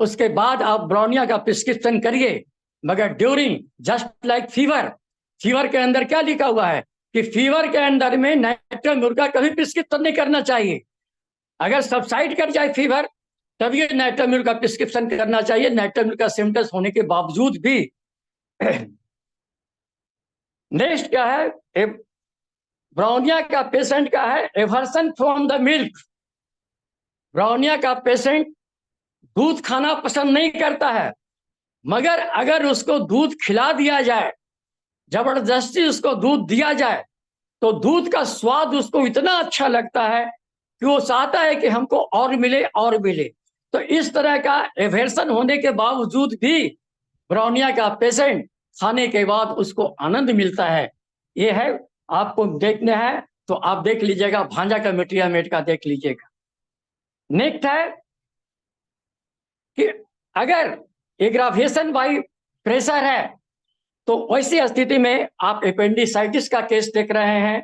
उसके बाद आप ब्रोनिया का प्रिस्क्रिप्शन करिए। मगर during just like fever, fever के अंदर क्या लिखा हुआ है कि फीवर के अंदर में नाइट्रोम्यून का कभी प्रिस्क्रिप्शन नहीं करना चाहिए। अगर सबसाइड कर जाए फीवर, तब ये नाइट्रोम्यून का प्रिस्क्रिप्शन करना चाहिए, नाइट्रोम्यून का सिम्टम्स होने के बावजूद भी। नेक्स्ट क्या है, ब्रोनिया का पेशेंट का है aversion from the milk. Bryonia का पेशेंट दूध खाना पसंद नहीं करता है, मगर अगर उसको दूध खिला दिया जाए, जबरदस्ती उसको दूध दिया जाए, तो दूध का स्वाद उसको इतना अच्छा लगता है कि वो चाहता है कि हमको और मिले और मिले। तो इस तरह का एवर्सन होने के बावजूद भी ब्रोनिया का पेशेंट खाने के बाद उसको आनंद मिलता है। ये है, आपको देखना है तो आप देख लीजिएगा, भांजा का मटेरिया मेडिका देख लीजिएगा। नेक्स्ट है कि अगर एग्रावेशन बाई प्रेशर है, तो वैसी स्थिति में आप एपेंडिसाइटिस का केस देख रहे हैं,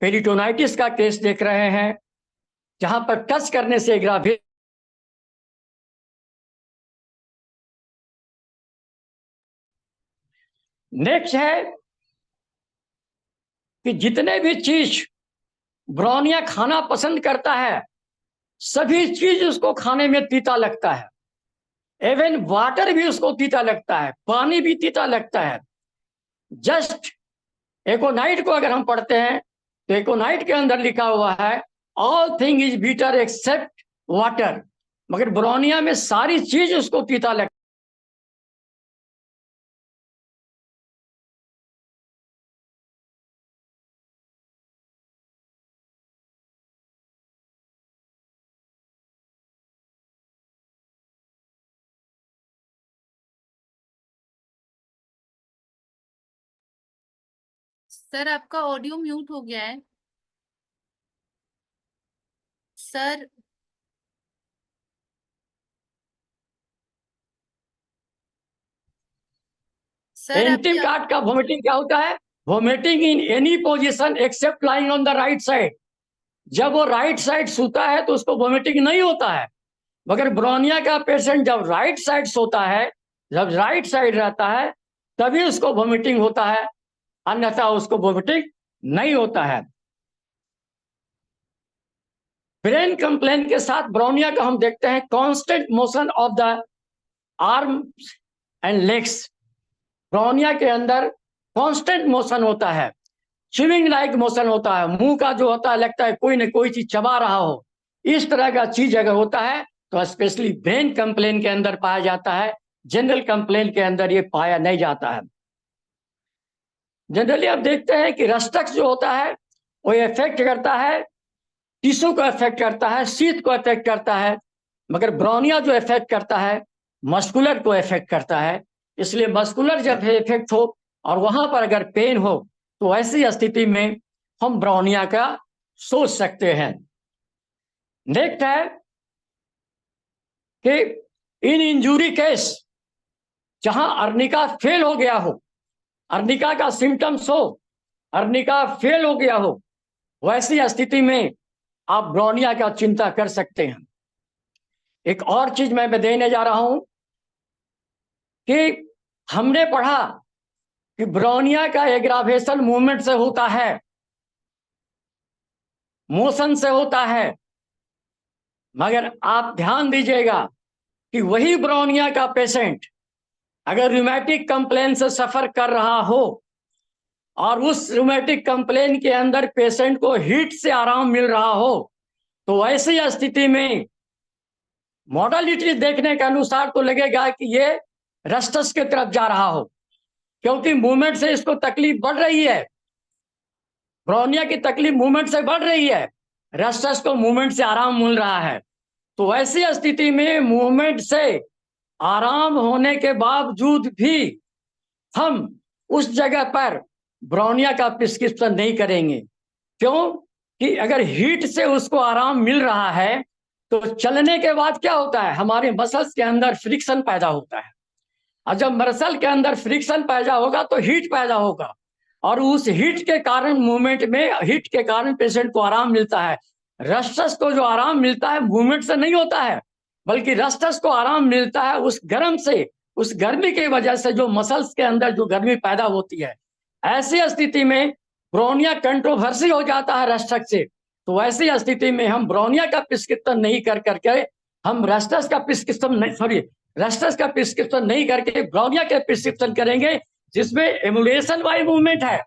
पेरिटोनाइटिस का केस देख रहे हैं, जहां पर टच करने से एग्रावेशन। नेक्स्ट है कि जितने भी चीज ब्रोनिया खाना पसंद करता है, सभी चीज उसको खाने में तीता लगता है। इवन वाटर भी उसको तीता लगता है, पानी भी तीता लगता है। जस्ट एकोनाइट को अगर हम पढ़ते हैं तो एकोनाइट के अंदर लिखा हुआ है all thing is better except water. मगर ब्रोनिया में सारी चीज उसको तीता लगता है। सर आपका ऑडियो म्यूट हो गया है सर। सर एंटिम अभी कार्ड का वोमिटिंग क्या होता है, vomiting in any position except lying on the right side. जब वो राइट साइड सोता है तो उसको वोमिटिंग नहीं होता है। मगर ब्रोनिया का पेशेंट जब राइट साइड सोता है, जब राइट साइड रहता है, तभी उसको वोमिटिंग होता है, अन्यथा उसको वोमिटिंग नहीं होता है। ब्रेन कंप्लेन के साथ ब्रोनिया का हम देखते हैं constant motion of the arms and legs. Bryonia के अंदर कांस्टेंट मोशन होता है, स्विमिंग लाइक मोशन होता है, मुंह का जो होता है लगता है कोई न कोई चीज चबा रहा हो। इस तरह का चीज अगर होता है तो स्पेशली ब्रेन कंप्लेन के अंदर पाया जाता है, जनरल कंप्लेन के अंदर ये पाया नहीं जाता है। जनरली आप देखते हैं कि रस्टक्स जो होता है वो इफेक्ट करता है, टिश्यू को इफेक्ट करता है, शीत को इफेक्ट करता है। मगर ब्रोनिया जो इफेक्ट करता है मस्कुलर को इफेक्ट करता है। इसलिए मस्कुलर जब इफेक्ट हो और वहां पर अगर पेन हो, तो ऐसी स्थिति में हम ब्रोनिया का सोच सकते हैं। नेक्स्ट है कि इन इंजुरी केस जहां अर्निका फेल हो गया हो, अर्निका का सिम्टम्स हो, अर्निका फेल हो गया हो, वैसी स्थिति में आप ब्रोनिया का चिंता कर सकते हैं। एक और चीज मैं देने जा रहा हूं कि हमने पढ़ा कि ब्रोनिया का एग्रावेशन मूवमेंट से होता है, मोशन से होता है। मगर आप ध्यान दीजिएगा कि वही ब्रोनिया का पेशेंट अगर रूमेटिक कंप्लेन से सफर कर रहा हो और उस रूमेटिक कंप्लेन के अंदर पेशेंट को हीट से आराम मिल रहा हो, तो ऐसी स्थिति में मॉडलिटी देखने के अनुसार तो लगेगा कि ये रस्टस की तरफ जा रहा हो, क्योंकि मूवमेंट से इसको तकलीफ बढ़ रही है। ब्रोनिया की तकलीफ मूवमेंट से बढ़ रही है, रस्टस को मूवमेंट से आराम मिल रहा है। तो ऐसी स्थिति में मूवमेंट से आराम होने के बावजूद भी हम उस जगह पर ब्रोनिया का प्रिस्क्रिप्शन नहीं करेंगे। क्यों? कि अगर हीट से उसको आराम मिल रहा है तो चलने के बाद क्या होता है, हमारे मसल्स के अंदर फ्रिक्शन पैदा होता है, और जब मसल के अंदर फ्रिक्शन पैदा होगा तो हीट पैदा होगा, और उस हीट के कारण मूवमेंट में, हीट के कारण पेशेंट को आराम मिलता है। रस्टस को जो आराम मिलता है मूवमेंट से नहीं होता है, बल्कि रस्टस को आराम मिलता है उस गर्म से, उस गर्मी की वजह से जो मसल्स के अंदर जो गर्मी पैदा होती है। ऐसी स्थिति में ब्रोनिया कंट्रोवर्सी हो जाता है रस्टस से। तो ऐसी स्थिति में हम ब्रोनिया का प्रिस्क्रिप्शन नहीं कर करके हम रस्टस का प्रिस्क्रिप्शन नहीं, सॉरी, रस्टस का प्रिस्क्रिप्शन नहीं करके ब्रोनिया के प्रिस्क्रिप्शन करेंगे, जिसमें एमुलेशन वाई मूवमेंट है।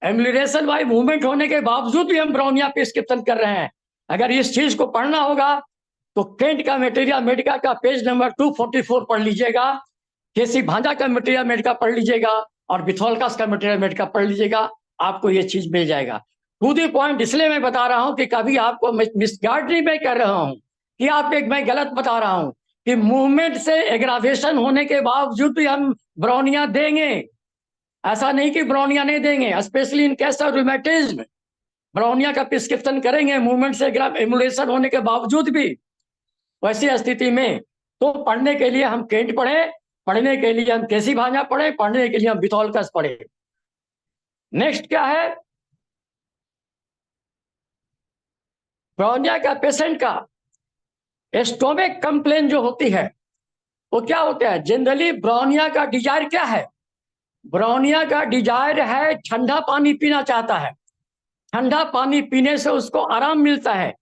एमुलेशन वाई मूवमेंट होने के बावजूद भी हम ब्रोनिया प्रिस्क्रिप्शन कर रहे हैं। अगर इस चीज को पढ़ना होगा तो केंट का मटेरिया मेडिका का पेज नंबर 244 पढ़ लीजिएगा, केसी भांजा का मटेरिया मेडिका पढ़ लीजिएगा, और बिथोलकास का मटेरिया मेडिका पढ़ लीजिएगा, आपको ये चीज मिल जाएगा। टू द पॉइंट इसलिए मैं बता रहा हूं कि कभी आपको मिसगाइड नहीं मैं कर रहा हूं कि आप एक मैं गलत बता रहा हूं कि मूवमेंट से एग्रावेशन होने के बावजूद भी हम ब्रोनिया देंगे। ऐसा नहीं कि ब्रोनिया नहीं देंगे, specially in case of rheumatism bryonia का प्रिस्क्रिप्शन करेंगे मूवमेंट से एमुलेशन होने के बावजूद भी। वैसी स्थिति में तो पढ़ने के लिए हम केंट पढ़े, पढ़ने के लिए हम केसी भांजा पढ़े, पढ़ने के लिए हम बिथोलकस पढ़े। नेक्स्ट क्या है, ब्रोनिया का पेशेंट का स्टोमिक कंप्लेन जो होती है वो क्या होता है। जनरली ब्रोनिया का डिजायर क्या है, ब्रोनिया का डिजायर है ठंडा पानी पीना चाहता है, ठंडा पानी पीने से उसको आराम मिलता है।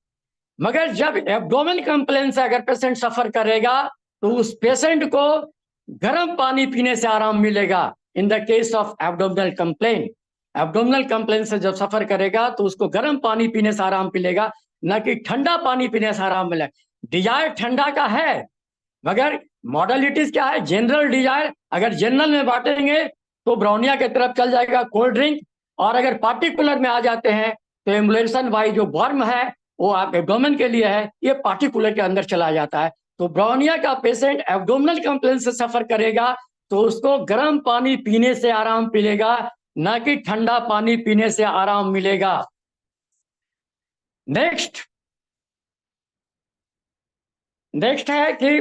मगर जब एब्डोमेन कंप्लेन से अगर पेशेंट सफर करेगा तो उस पेशेंट को गर्म पानी पीने से आराम मिलेगा। In the case of abdominal complain, abdominal complain से जब सफर करेगा तो उसको गर्म पानी पीने से आराम मिलेगा, न कि ठंडा पानी पीने से आराम मिलेगा। डिजायर ठंडा का है, मगर मॉडलिटीज क्या है, जनरल डिजायर। अगर जनरल में बांटेंगे तो ब्रोनिया की तरफ चल जाएगा कोल्ड ड्रिंक, और अगर पार्टिकुलर में आ जाते हैं तो एमुलेशन वाई जो वर्म है वो आप एब्डोमेन के लिए है, ये पार्टिकुलर के अंदर चला जाता है। तो ब्रोनिया का पेशेंट एब्डोमिनल कंप्लेन से सफर करेगा तो उसको गर्म पानी पीने से आराम मिलेगा, ना कि ठंडा पानी पीने से आराम मिलेगा। नेक्स्ट है कि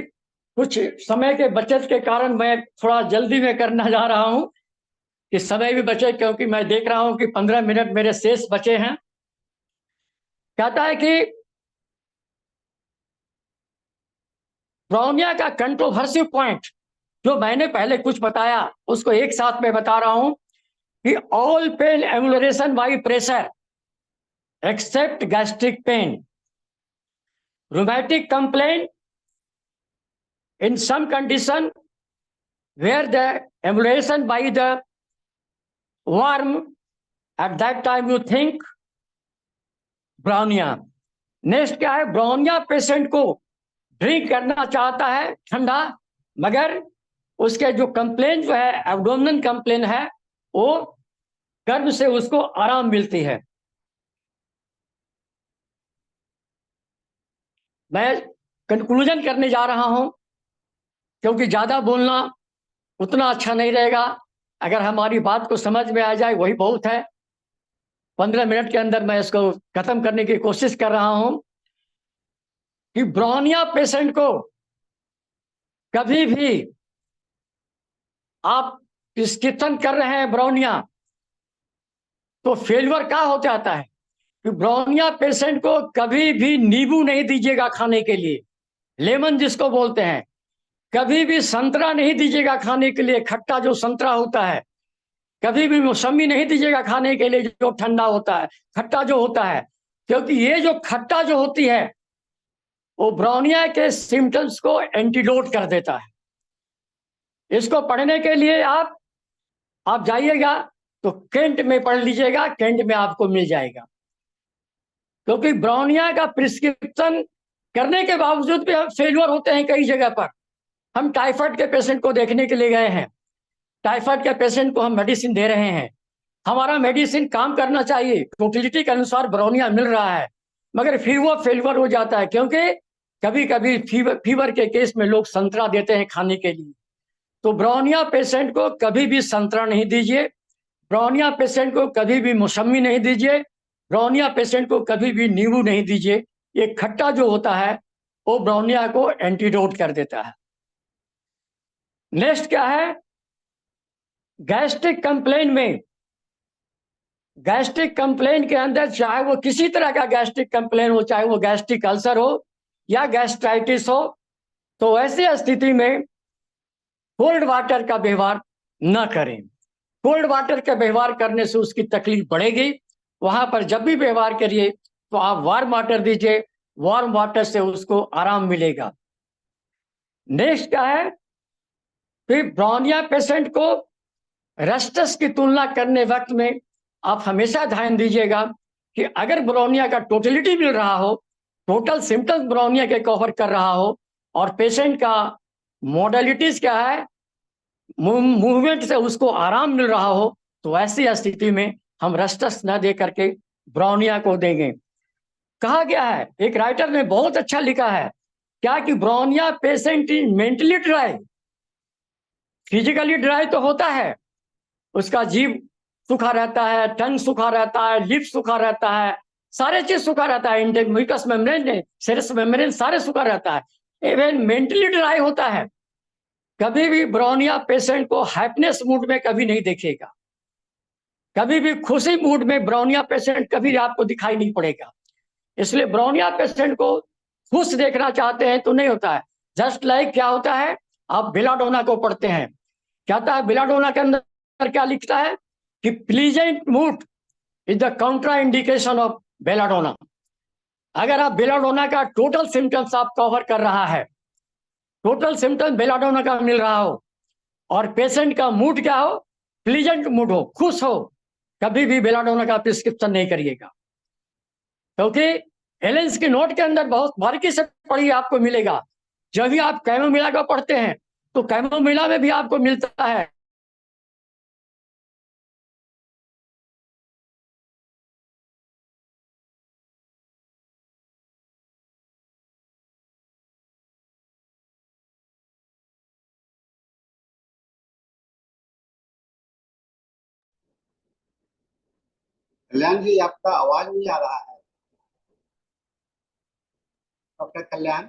कुछ समय के बचत के कारण मैं थोड़ा जल्दी में करना जा रहा हूं कि समय भी बचे, क्योंकि मैं देख रहा हूं कि 15 मिनट मेरे शेष बचे हैं। कहता है कि ब्रोनिया का कंट्रोवर्सी पॉइंट जो मैंने पहले कुछ बताया उसको एक साथ में बता रहा हूं कि all pain amelioration by pressure except gastric pain, rheumatic complaint in some condition where the emulation by the worm, at that time you think bryonia. Next क्या है, ब्रोनिया पेशेंट को ड्रिंक करना चाहता है ठंडा, मगर उसके जो कंप्लेन जो है एब्डोमिनल कंप्लेन है वो गर्म से उसको आराम मिलती है। मैं कंक्लूजन करने जा रहा हूं क्योंकि ज्यादा बोलना उतना अच्छा नहीं रहेगा। अगर हमारी बात को समझ में आ जाए वही बहुत है। 15 मिनट के अंदर मैं इसको खत्म करने की कोशिश कर रहा हूं कि ब्रोनिया पेशेंट को कभी भी आप प्रिस्क्रिप्शन कर रहे हैं ब्रोनिया, तो फेल्यूर क्या हो जाता है कि ब्रोनिया पेशेंट को कभी भी नींबू नहीं दीजिएगा खाने के लिए, लेमन जिसको बोलते हैं। कभी भी संतरा नहीं दीजिएगा खाने के लिए, खट्टा जो संतरा होता है। कभी भी मौसमी नहीं दीजिएगा खाने के लिए जो ठंडा होता है, खट्टा जो होता है। क्योंकि ये जो खट्टा जो होती है वो ब्रोनिया के सिम्टम्स को एंटीडोट कर देता है। इसको पढ़ने के लिए आप जाइएगा तो केंट में पढ़ लीजिएगा, केंट में आपको मिल जाएगा। क्योंकि ब्रोनिया का प्रिस्क्रिप्शन करने के बावजूद भी हम फेल्यूर होते हैं कई जगह पर। हम टाइफाइड के पेशेंट को देखने के लिए गए हैं, टाइफाइड के पेशेंट को हम मेडिसिन दे रहे हैं, हमारा मेडिसिन काम करना चाहिए, टोटलिटी के अनुसार ब्रोनिया मिल रहा है, मगर फिर वो फेल्यूर हो जाता है। क्योंकि कभी कभी फीवर के केस में लोग संतरा देते हैं खाने के लिए। तो ब्रोनिया पेशेंट को कभी भी संतरा नहीं दीजिए, ब्रोनिया पेशेंट को कभी भी मौसमी नहीं दीजिए, ब्रोनिया पेशेंट को कभी भी नींबू नहीं दीजिए। ये खट्टा जो होता है वो ब्रोनिया को एंटीडोट कर देता है। नेक्स्ट क्या है, गैस्ट्रिक कंप्लेन में, गैस्ट्रिक कंप्लेन के अंदर चाहे वो किसी तरह का गैस्ट्रिक कंप्लेन हो, चाहे वो गैस्ट्रिक अल्सर हो या गैस्ट्राइटिस हो, तो ऐसी स्थिति में कोल्ड वाटर का व्यवहार न करें। कोल्ड वाटर का व्यवहार करने से उसकी तकलीफ बढ़ेगी। वहां पर जब भी व्यवहार करिए तो आप वार्म वाटर दीजिए, वार्म वाटर से उसको आराम मिलेगा। नेक्स्ट क्या है, फिर ब्रोनिया पेशेंट को रस्टस की तुलना करने वक्त में आप हमेशा ध्यान दीजिएगा कि अगर ब्रोनिया का टोटलिटी मिल रहा हो, टोटल सिम्टम्स ब्रोनिया के कवर कर रहा हो, और पेशेंट का मॉडलिटीज क्या है, मूवमेंट से उसको आराम मिल रहा हो, तो ऐसी स्थिति में हम रस्टस न दे करके ब्रोनिया को देंगे। कहा गया है, एक राइटर ने बहुत अच्छा लिखा है क्या, कि bryonia patient is mentally dry. Physically dry तो होता है, उसका जीभ सूखा रहता है, टंग सूखा रहता है, लिप सूखा रहता है, सारे चीज सूखा रहता है, म्यूकस मेम्ब्रेन, सेरस मेम्ब्रेन सारे सूखा रहता है। इवन मेंटली ड्राई होता है। कभी भी ब्रोनिया पेशेंट को हैप्पीनेस मूड में कभी नहीं देखेगा, कभी भी खुशी मूड में ब्रोनिया पेशेंट कभी आपको दिखाई नहीं पड़ेगा। इसलिए ब्रोनिया पेशेंट को खुश देखना चाहते हैं तो नहीं होता है। जस्ट लाइक क्या होता है, आप बेलाडोना को पढ़ते हैं, क्या होता है बेलाडोना के अंदर क्या लिखता है कि pleasant mood is the contraindication of belladonna. अगर आप बेलाडोना का टोटल सिम्टम्स आप कवर कर रहा है, टोटल सिम्टम बेलाडोना का मिल रहा हो, और पेशेंट का मूड क्या हो, प्लीजेंट मूड हो, खुश हो, कभी भी बेलाडोना का प्रिस्क्रिप्शन नहीं करिएगा। क्योंकि एलेंस की नोट के अंदर बहुत बारीकी से पढ़िए, आपको मिलेगा। जब भी आप कैमोमिला का पढ़ते हैं तो कैमोमिला में भी आपको मिलता है कल्याण जी, आपका आवाज नहीं आ रहा है। डॉक्टर कल्याण,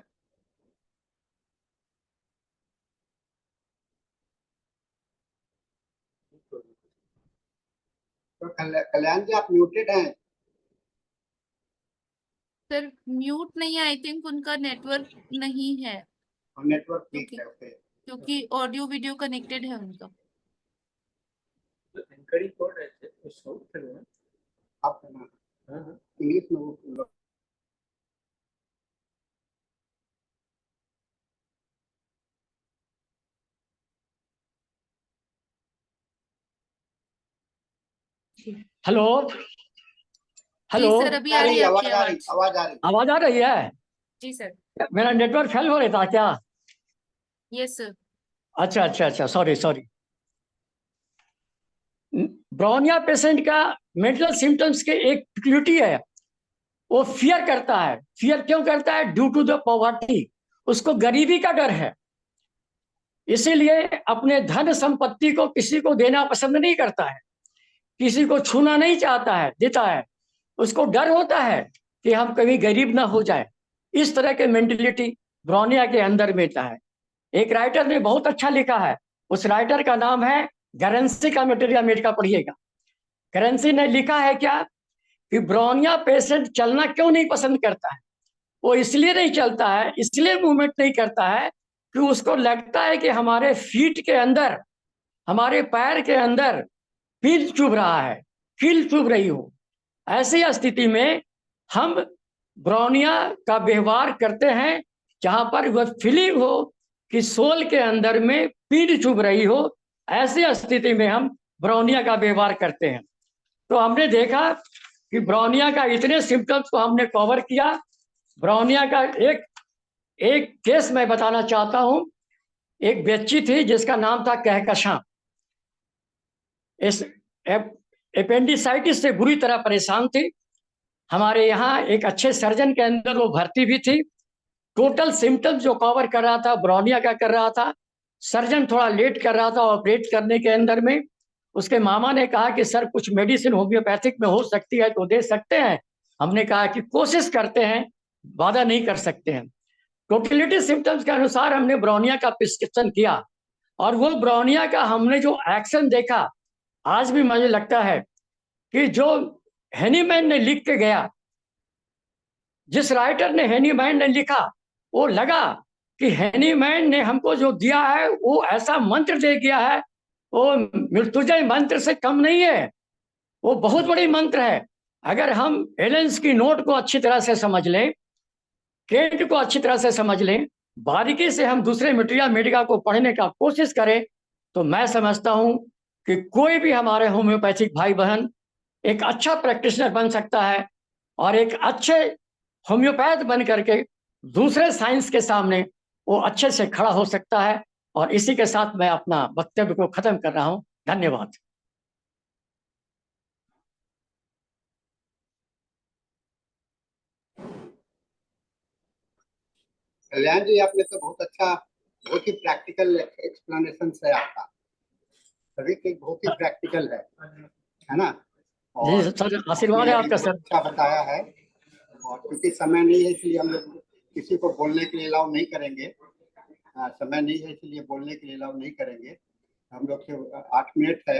तो कल्याण जी आप म्यूटेड हैं। सर म्यूट नहीं है, आई थिंक उनका नेटवर्क नहीं है, नेटवर्क ठीक है, ओके। क्योंकि ऑडियो वीडियो कनेक्टेड है उनका। आप इंग्लिश में वो हेलो हेलो, जी सर, अभी आ रही है आपकी आवाज। आवाज आ रही है। जी सर। मेरा नेटवर्क फेल हो रहा था क्या? Yes sir. अच्छा, सॉरी। ब्रोनिया पेशेंट का मेंटल सिम्टम्स के एक प्रिक्यूलिटी है, वो फियर करता है। फियर क्यों करता है? ड्यू टू द पॉवर्टी, उसको गरीबी का डर है, इसीलिए अपने धन संपत्ति को किसी को देना पसंद नहीं करता है, किसी को छूना नहीं चाहता है, देता है। उसको डर होता है कि हम कभी गरीब ना हो जाए। इस तरह के मेंटलिटी ब्रोनिया के अंदर मिलता है। एक राइटर ने बहुत अच्छा लिखा है, उस राइटर का नाम है गरेंसी का मटेरिया मेडिका, पढ़िएगा। करेंसी ने लिखा है क्या कि ब्रोनिया पेशेंट चलना क्यों नहीं पसंद करता है। वो इसलिए नहीं चलता है, इसलिए मूवमेंट नहीं करता है कि उसको लगता है कि हमारे फीट के अंदर, हमारे पैर के अंदर कील चुभ रहा है, कील चुभ रही हो। ऐसी स्थिति में हम ब्रोनिया का व्यवहार करते हैं जहां पर वह फीलिंग हो कि सोल के अंदर में पीड़ चुभ रही हो। ऐसी स्थिति में हम ब्रोनिया का व्यवहार करते हैं। तो हमने देखा कि ब्रोनिया का इतने सिम्टम्स को हमने कवर किया। ब्रोनिया का एक केस मैं बताना चाहता हूं। एक बच्ची थी जिसका नाम था कहकशां। इस एपेंडिसाइटिस से बुरी तरह परेशान थी। हमारे यहाँ एक अच्छे सर्जन के अंदर वो भर्ती भी थी। टोटल सिम्टम्स जो कवर कर रहा था ब्रोनिया का कर रहा था। सर्जन थोड़ा लेट कर रहा था ऑपरेट करने के अंदर में। उसके मामा ने कहा कि सर कुछ मेडिसिन होम्योपैथिक में हो सकती है तो दे सकते हैं। हमने कहा कि कोशिश करते हैं, वादा नहीं कर सकते हैं। टोटलिटी सिम्टम्स के अनुसार हमने ब्रोनिया का प्रिस्क्रिप्शन किया और वो ब्रोनिया का हमने जो एक्शन देखा, आज भी मुझे लगता है कि जो हेनीमैन ने लिख के गया, जिस राइटर ने हेनीमैन ने लिखा, वो लगा कि हेनीमैन ने हमको जो दिया है वो ऐसा मंत्र दे गया है, वो मृत्युंजय मंत्र से कम नहीं है, वो बहुत बड़ी मंत्र है। अगर हम एलेंस की नोट को अच्छी तरह से समझ लें, केंट को अच्छी तरह से समझ लें, बारीकी से हम दूसरे मटेरियल मेडिका को पढ़ने का कोशिश करें, तो मैं समझता हूं कि कोई भी हमारे होम्योपैथिक भाई बहन एक अच्छा प्रैक्टिशनर बन सकता है और एक अच्छे होम्योपैथ बन करके दूसरे साइंस के सामने वो अच्छे से खड़ा हो सकता है। और इसी के साथ मैं अपना वक्तव्य को खत्म कर रहा हूं। धन्यवाद। कल्याण जी, आपने तो बहुत अच्छा, बहुत ही प्रैक्टिकल एक्सप्लेनेशन है आपका। सभी के बहुत ही प्रैक्टिकल है ना। जी सर, आशीर्वाद है आपका सर। अच्छा बताया है। और क्योंकि समय नहीं है इसलिए हम लोग किसी को बोलने के लिए अलाउ नहीं करेंगे। समय नहीं है इसलिए बोलने के लिए अलाउ नहीं करेंगे। हम लोग से 8 मिनट है।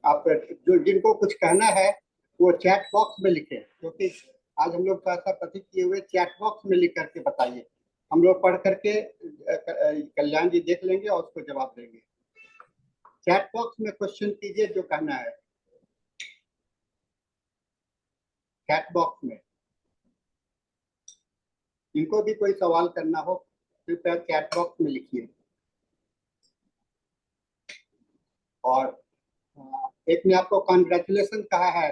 आप जो जिनको कुछ कहना है वो चैट बॉक्स में लिखें, क्योंकि आज हम लोग ऐसा प्रतीक किए हुए चैट बॉक्स में लिख करके बताइए। हम लोग पढ़ करके कल्याण जी देख लेंगे और उसको जवाब देंगे। चैट बॉक्स में क्वेश्चन कीजिए जो कहना है, चैट बॉक्स में। इनको भी कोई सवाल करना हो कृपया चैट बॉक्स में लिखिए। और एक ने आपको कॉन्ग्रेचुलेशन कहा है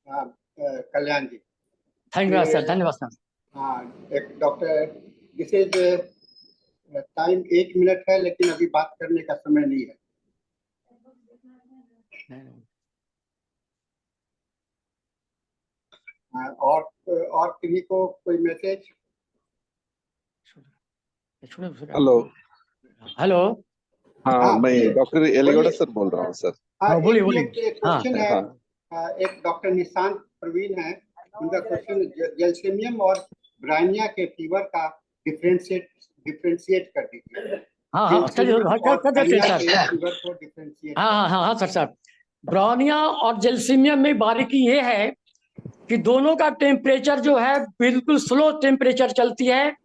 कल्याण जी। धन्यवाद सर, धन्यवाद सर। हाँ, एक doctor, this is time 1 minute है लेकिन अभी बात करने का समय नहीं है। और किसी को कोई मैसेज? हेलो। हेलो। हाँ, मैं डॉक्टर एलिगोड़ा सर बोल रहा हूँ सर। हाँ, बोलिए एक बोलिए। क्वेश्चन है। एक डॉक्टर निशांत प्रवीण है, उनका क्वेश्चन जैल्सीमियम और ब्रायनिया के फीवर का डिफरेंशिएट कर दीजिए। हाँ कर देते हैं सर। फीवर को डिफरेंशिएट। हाँ सर। ब्रोनिया और जैल्सीमियम में बारीकी ये है कि दोनों का टेम्परेचर जो है बिल्कुल स्लो टेम्परेचर चलती है।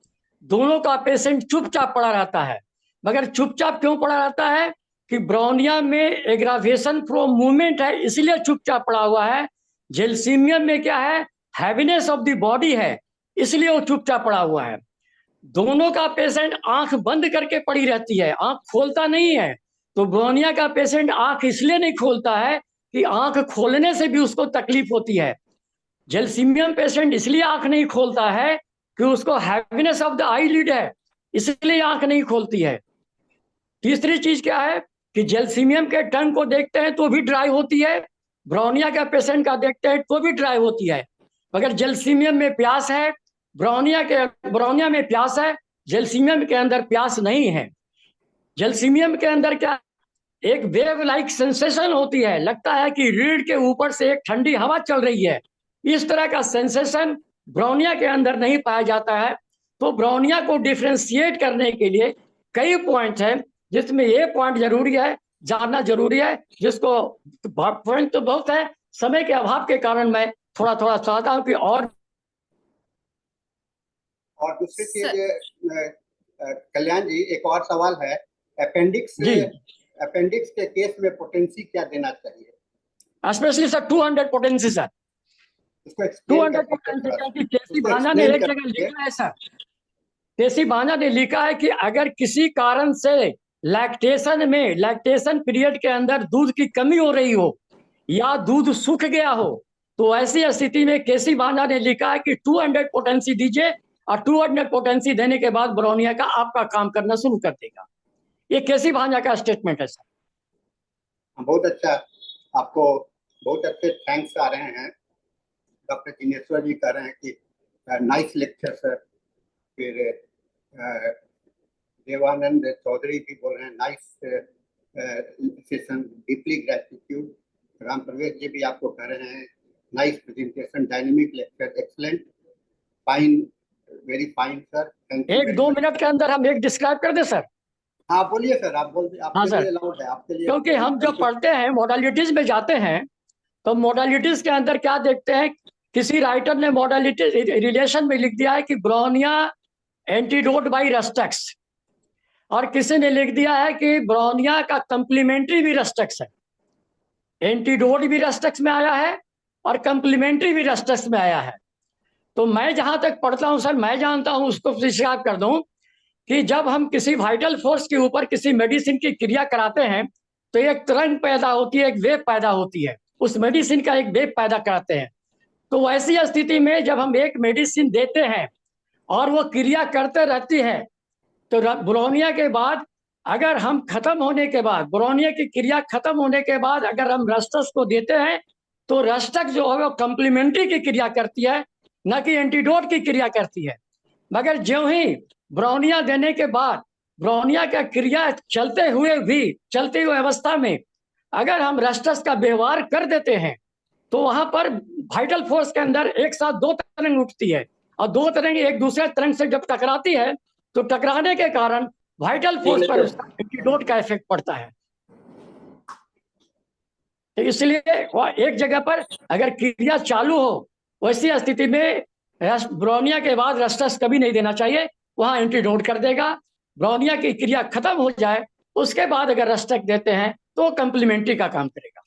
दोनों का पेशेंट चुपचाप पड़ा रहता है। मगर चुपचाप क्यों पड़ा रहता है कि ब्रोनिया में एग्रावेशन फ्रॉम मूवमेंट है, इसलिए चुपचाप पड़ा हुआ है। जैल्सीमियम में क्या है, हैवीनेस ऑफ द बॉडी है, इसलिए वो चुपचाप पड़ा हुआ है। दोनों का पेशेंट आंख बंद करके पड़ी रहती है, आंख खोलता नहीं है। तो ब्रोनिया का पेशेंट आंख इसलिए नहीं खोलता है कि आंख खोलने से भी उसको तकलीफ होती है। जैल्सीमियम पेशेंट इसलिए आंख नहीं खोलता है कि उसको हैवीनेस ऑफ द आईलिड है, इसलिए आंख नहीं खोलती है। तीसरी चीज क्या है कि जैल्सीमियम के टंग को देखते हैं तो भी ड्राई होती है, ब्रोनिया का पेशेंट का देखते हैं तो भी ड्राई होती है। मगर जैल्सीमियम में प्यास है, ब्रोनिया में प्यास है, जैल्सीमियम के अंदर प्यास नहीं है। जैल्सीमियम के अंदर क्या, एक वेव लाइक सेंसेशन होती है, लगता है कि रीढ़ के ऊपर से एक ठंडी हवा चल रही है। इस तरह का सेंसेशन ब्रोनिया के अंदर नहीं पाया जाता है। तो ब्रोनिया को डिफ्रेंशिएट करने के लिए कई पॉइंट हैं, जिसमें ये पॉइंट जरूरी है, जानना जरूरी है, जिसको पॉइंट तो बहुत है, समय के अभाव के कारण मैं थोड़ा थोड़ा चाहता हूँ कि और दूसरी चीज कल्याण जी, एक और सवाल है, अपेंडिक्स जी अपेंडिक्स के केस में पोटेंसी क्या देना चाहिए? स्पेशली सर 200 पोटेंसी सर, उसको एक्सप्लेन 200 कर पोटेंसी, दीजिए, क्योंकि केसी उसको भाना ने एक्सप्लेन एक कर जगह दीजिए। लिखा है सर, केसी भाना ने लिखा है कि अगर किसी कारण से लैक्टेशन पीरियड के अंदर दूध की कमी हो रही हो या दूध सूख गया हो, तो ऐसी स्थिति में केसी भाना ने लिखा है कि 200 पोटेंसी दीजिए, और 200 पोटेंसी देने के बाद ब्रोनिया का आपका काम करना शुरू कर देगा। ये केसी भाना का स्टेटमेंट है सर। बहुत अच्छा, आपको बहुत अच्छे थैंक्स आ रहे हैं। डॉक्टर जिनेश्वर जी कह रहे हैं कि नाइस लेक्चर सर। फिर देवानंद चौधरी जी बोल रहे हैं nice session, deeply gratitude. Ram प्रवेश जी भी आपको कह रहे हैं nice presentation, dynamic lecture, excellent, fine, very fine sir, thank you एक वेरी दो मच। मिनट के अंदर हम एक डिस्क्राइब कर दें सर। हाँ बोलिए सर, आप बोल, हाँ आपके सर, लिए अलाउड है, आपके लिए। क्योंकि हम जब पढ़ते हैं मोडालिटीज में जाते हैं, तो मोडालिटीज के अंदर क्या देखते हैं, किसी राइटर ने मोडालिटी रिलेशन में लिख दिया है कि ब्रोनिया एंटीडोट बाई रस्टेक्स, और किसी ने लिख दिया है कि ब्रोनिया का कंप्लीमेंट्री भी रस्टेक्स है। एंटीडोट भी रस्टेक्स में आया है और कंप्लीमेंट्री भी रस्टेक्स में आया है। तो मैं जहां तक पढ़ता हूं सर, मैं जानता हूं, उसको डिस्क्राइब कर दूं कि जब हम किसी वाइटल फोर्स के ऊपर किसी मेडिसिन की क्रिया कराते हैं, तो एक तरंग पैदा होती है, एक वेव पैदा होती है, उस मेडिसिन का एक वेव पैदा कराते हैं। तो वैसी स्थिति में जब हम एक मेडिसिन देते हैं और वो क्रिया करते रहती है, तो ब्रोनिया के बाद अगर हम खत्म होने के बाद, ब्रोनिया की क्रिया खत्म होने के बाद अगर हम रस्टस को देते हैं, तो रस्टक जो है वो कंप्लीमेंट्री की क्रिया करती है, न कि एंटीडोट की क्रिया करती है। मगर ज्यों ही ब्रोनिया देने के बाद ब्रोनिया का क्रिया चलते हुए अवस्था में अगर हम रस्टस का व्यवहार कर देते हैं, तो वहां पर वाइटल फोर्स के अंदर एक साथ दो तरंग उठती है, और दो तरंग एक दूसरे तरंग से जब टकराती है, तो टकराने के कारण वाइटल फोर्स पर उसका एंटीडोट का इफेक्ट पड़ता है। तो इसलिए वह एक जगह पर अगर क्रिया चालू हो, वैसी स्थिति में ब्रोनिया के बाद रस्टस कभी नहीं देना चाहिए, वहां एंटीडोट कर देगा। ब्रोनिया की क्रिया खत्म हो जाए, उसके बाद अगर रस्टक देते हैं तो कंप्लीमेंट्री का काम करेगा।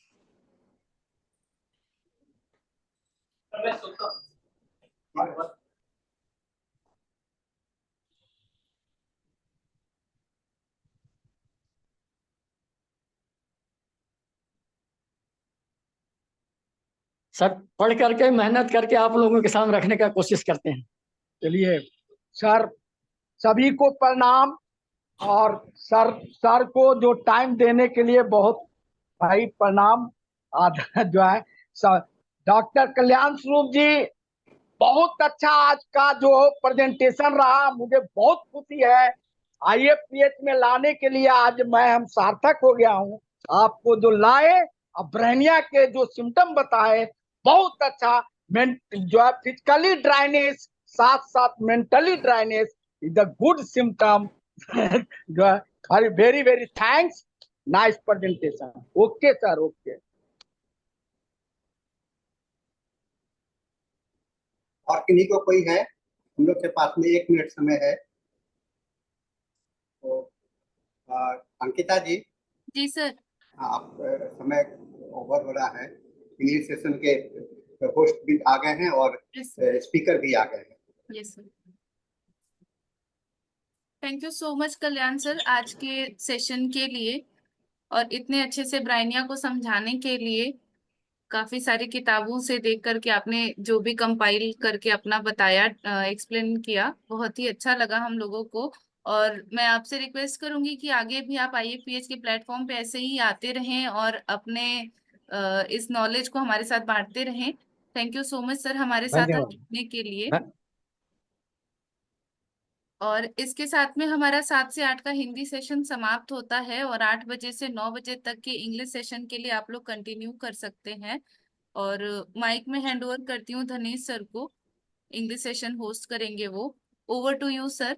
सर पढ़ करके मेहनत करके आप लोगों के सामने रखने का कोशिश करते हैं। चलिए सर, सभी को प्रणाम, और सर को जो टाइम देने के लिए बहुत भाई प्रणाम। जो है डॉक्टर कल्याण स्वरूप जी, बहुत अच्छा आज का जो प्रेजेंटेशन रहा, मुझे बहुत खुशी है। IAPH में लाने के लिए आज हम सार्थक हो गया हूँ। आपको जो लाए और ब्रेनिया के जो सिम्टम बताए, बहुत अच्छा। जो है फिजिकली ड्राइनेस साथ साथ mentally dryness is a good symptom. जो है very very thanks, nice presentation. Okay sir, okay. और किन्हीं को कोई है? हम लोग के पास में 1 मिनट समय है। तो अंकिता जी। जी सर। हाँ, आप समय ओवर हो रहा है। इंग्लिश सेशन के होस्ट भी आ गए हैं और स्पीकर भी आ गए हैं। Yes sir. Thank you so much Kalyan sir आज के सेशन के लिए, और इतने अच्छे से ब्राइनिया को समझाने के लिए। काफी सारी किताबों से देख करके आपने जो भी कंपाइल करके अपना बताया, एक्सप्लेन किया, बहुत ही अच्छा लगा हम लोगों को। और मैं आपसे रिक्वेस्ट करूंगी कि आगे भी आप IAPH के प्लेटफॉर्म पे ऐसे ही आते रहें और अपने इस नॉलेज को हमारे साथ बांटते रहें। Thank you so much sir हमारे साथ धन्यवाद। जुड़ने के लिए। और इसके साथ में हमारा 7 से 8 का हिंदी सेशन समाप्त होता है, और 8 बजे से 9 बजे तक के इंग्लिश सेशन के लिए आप लोग कंटिन्यू कर सकते हैं। और माइक में हैंड ओवर करती हूँ धनेश सर को, इंग्लिश सेशन होस्ट करेंगे वो। Over to you sir.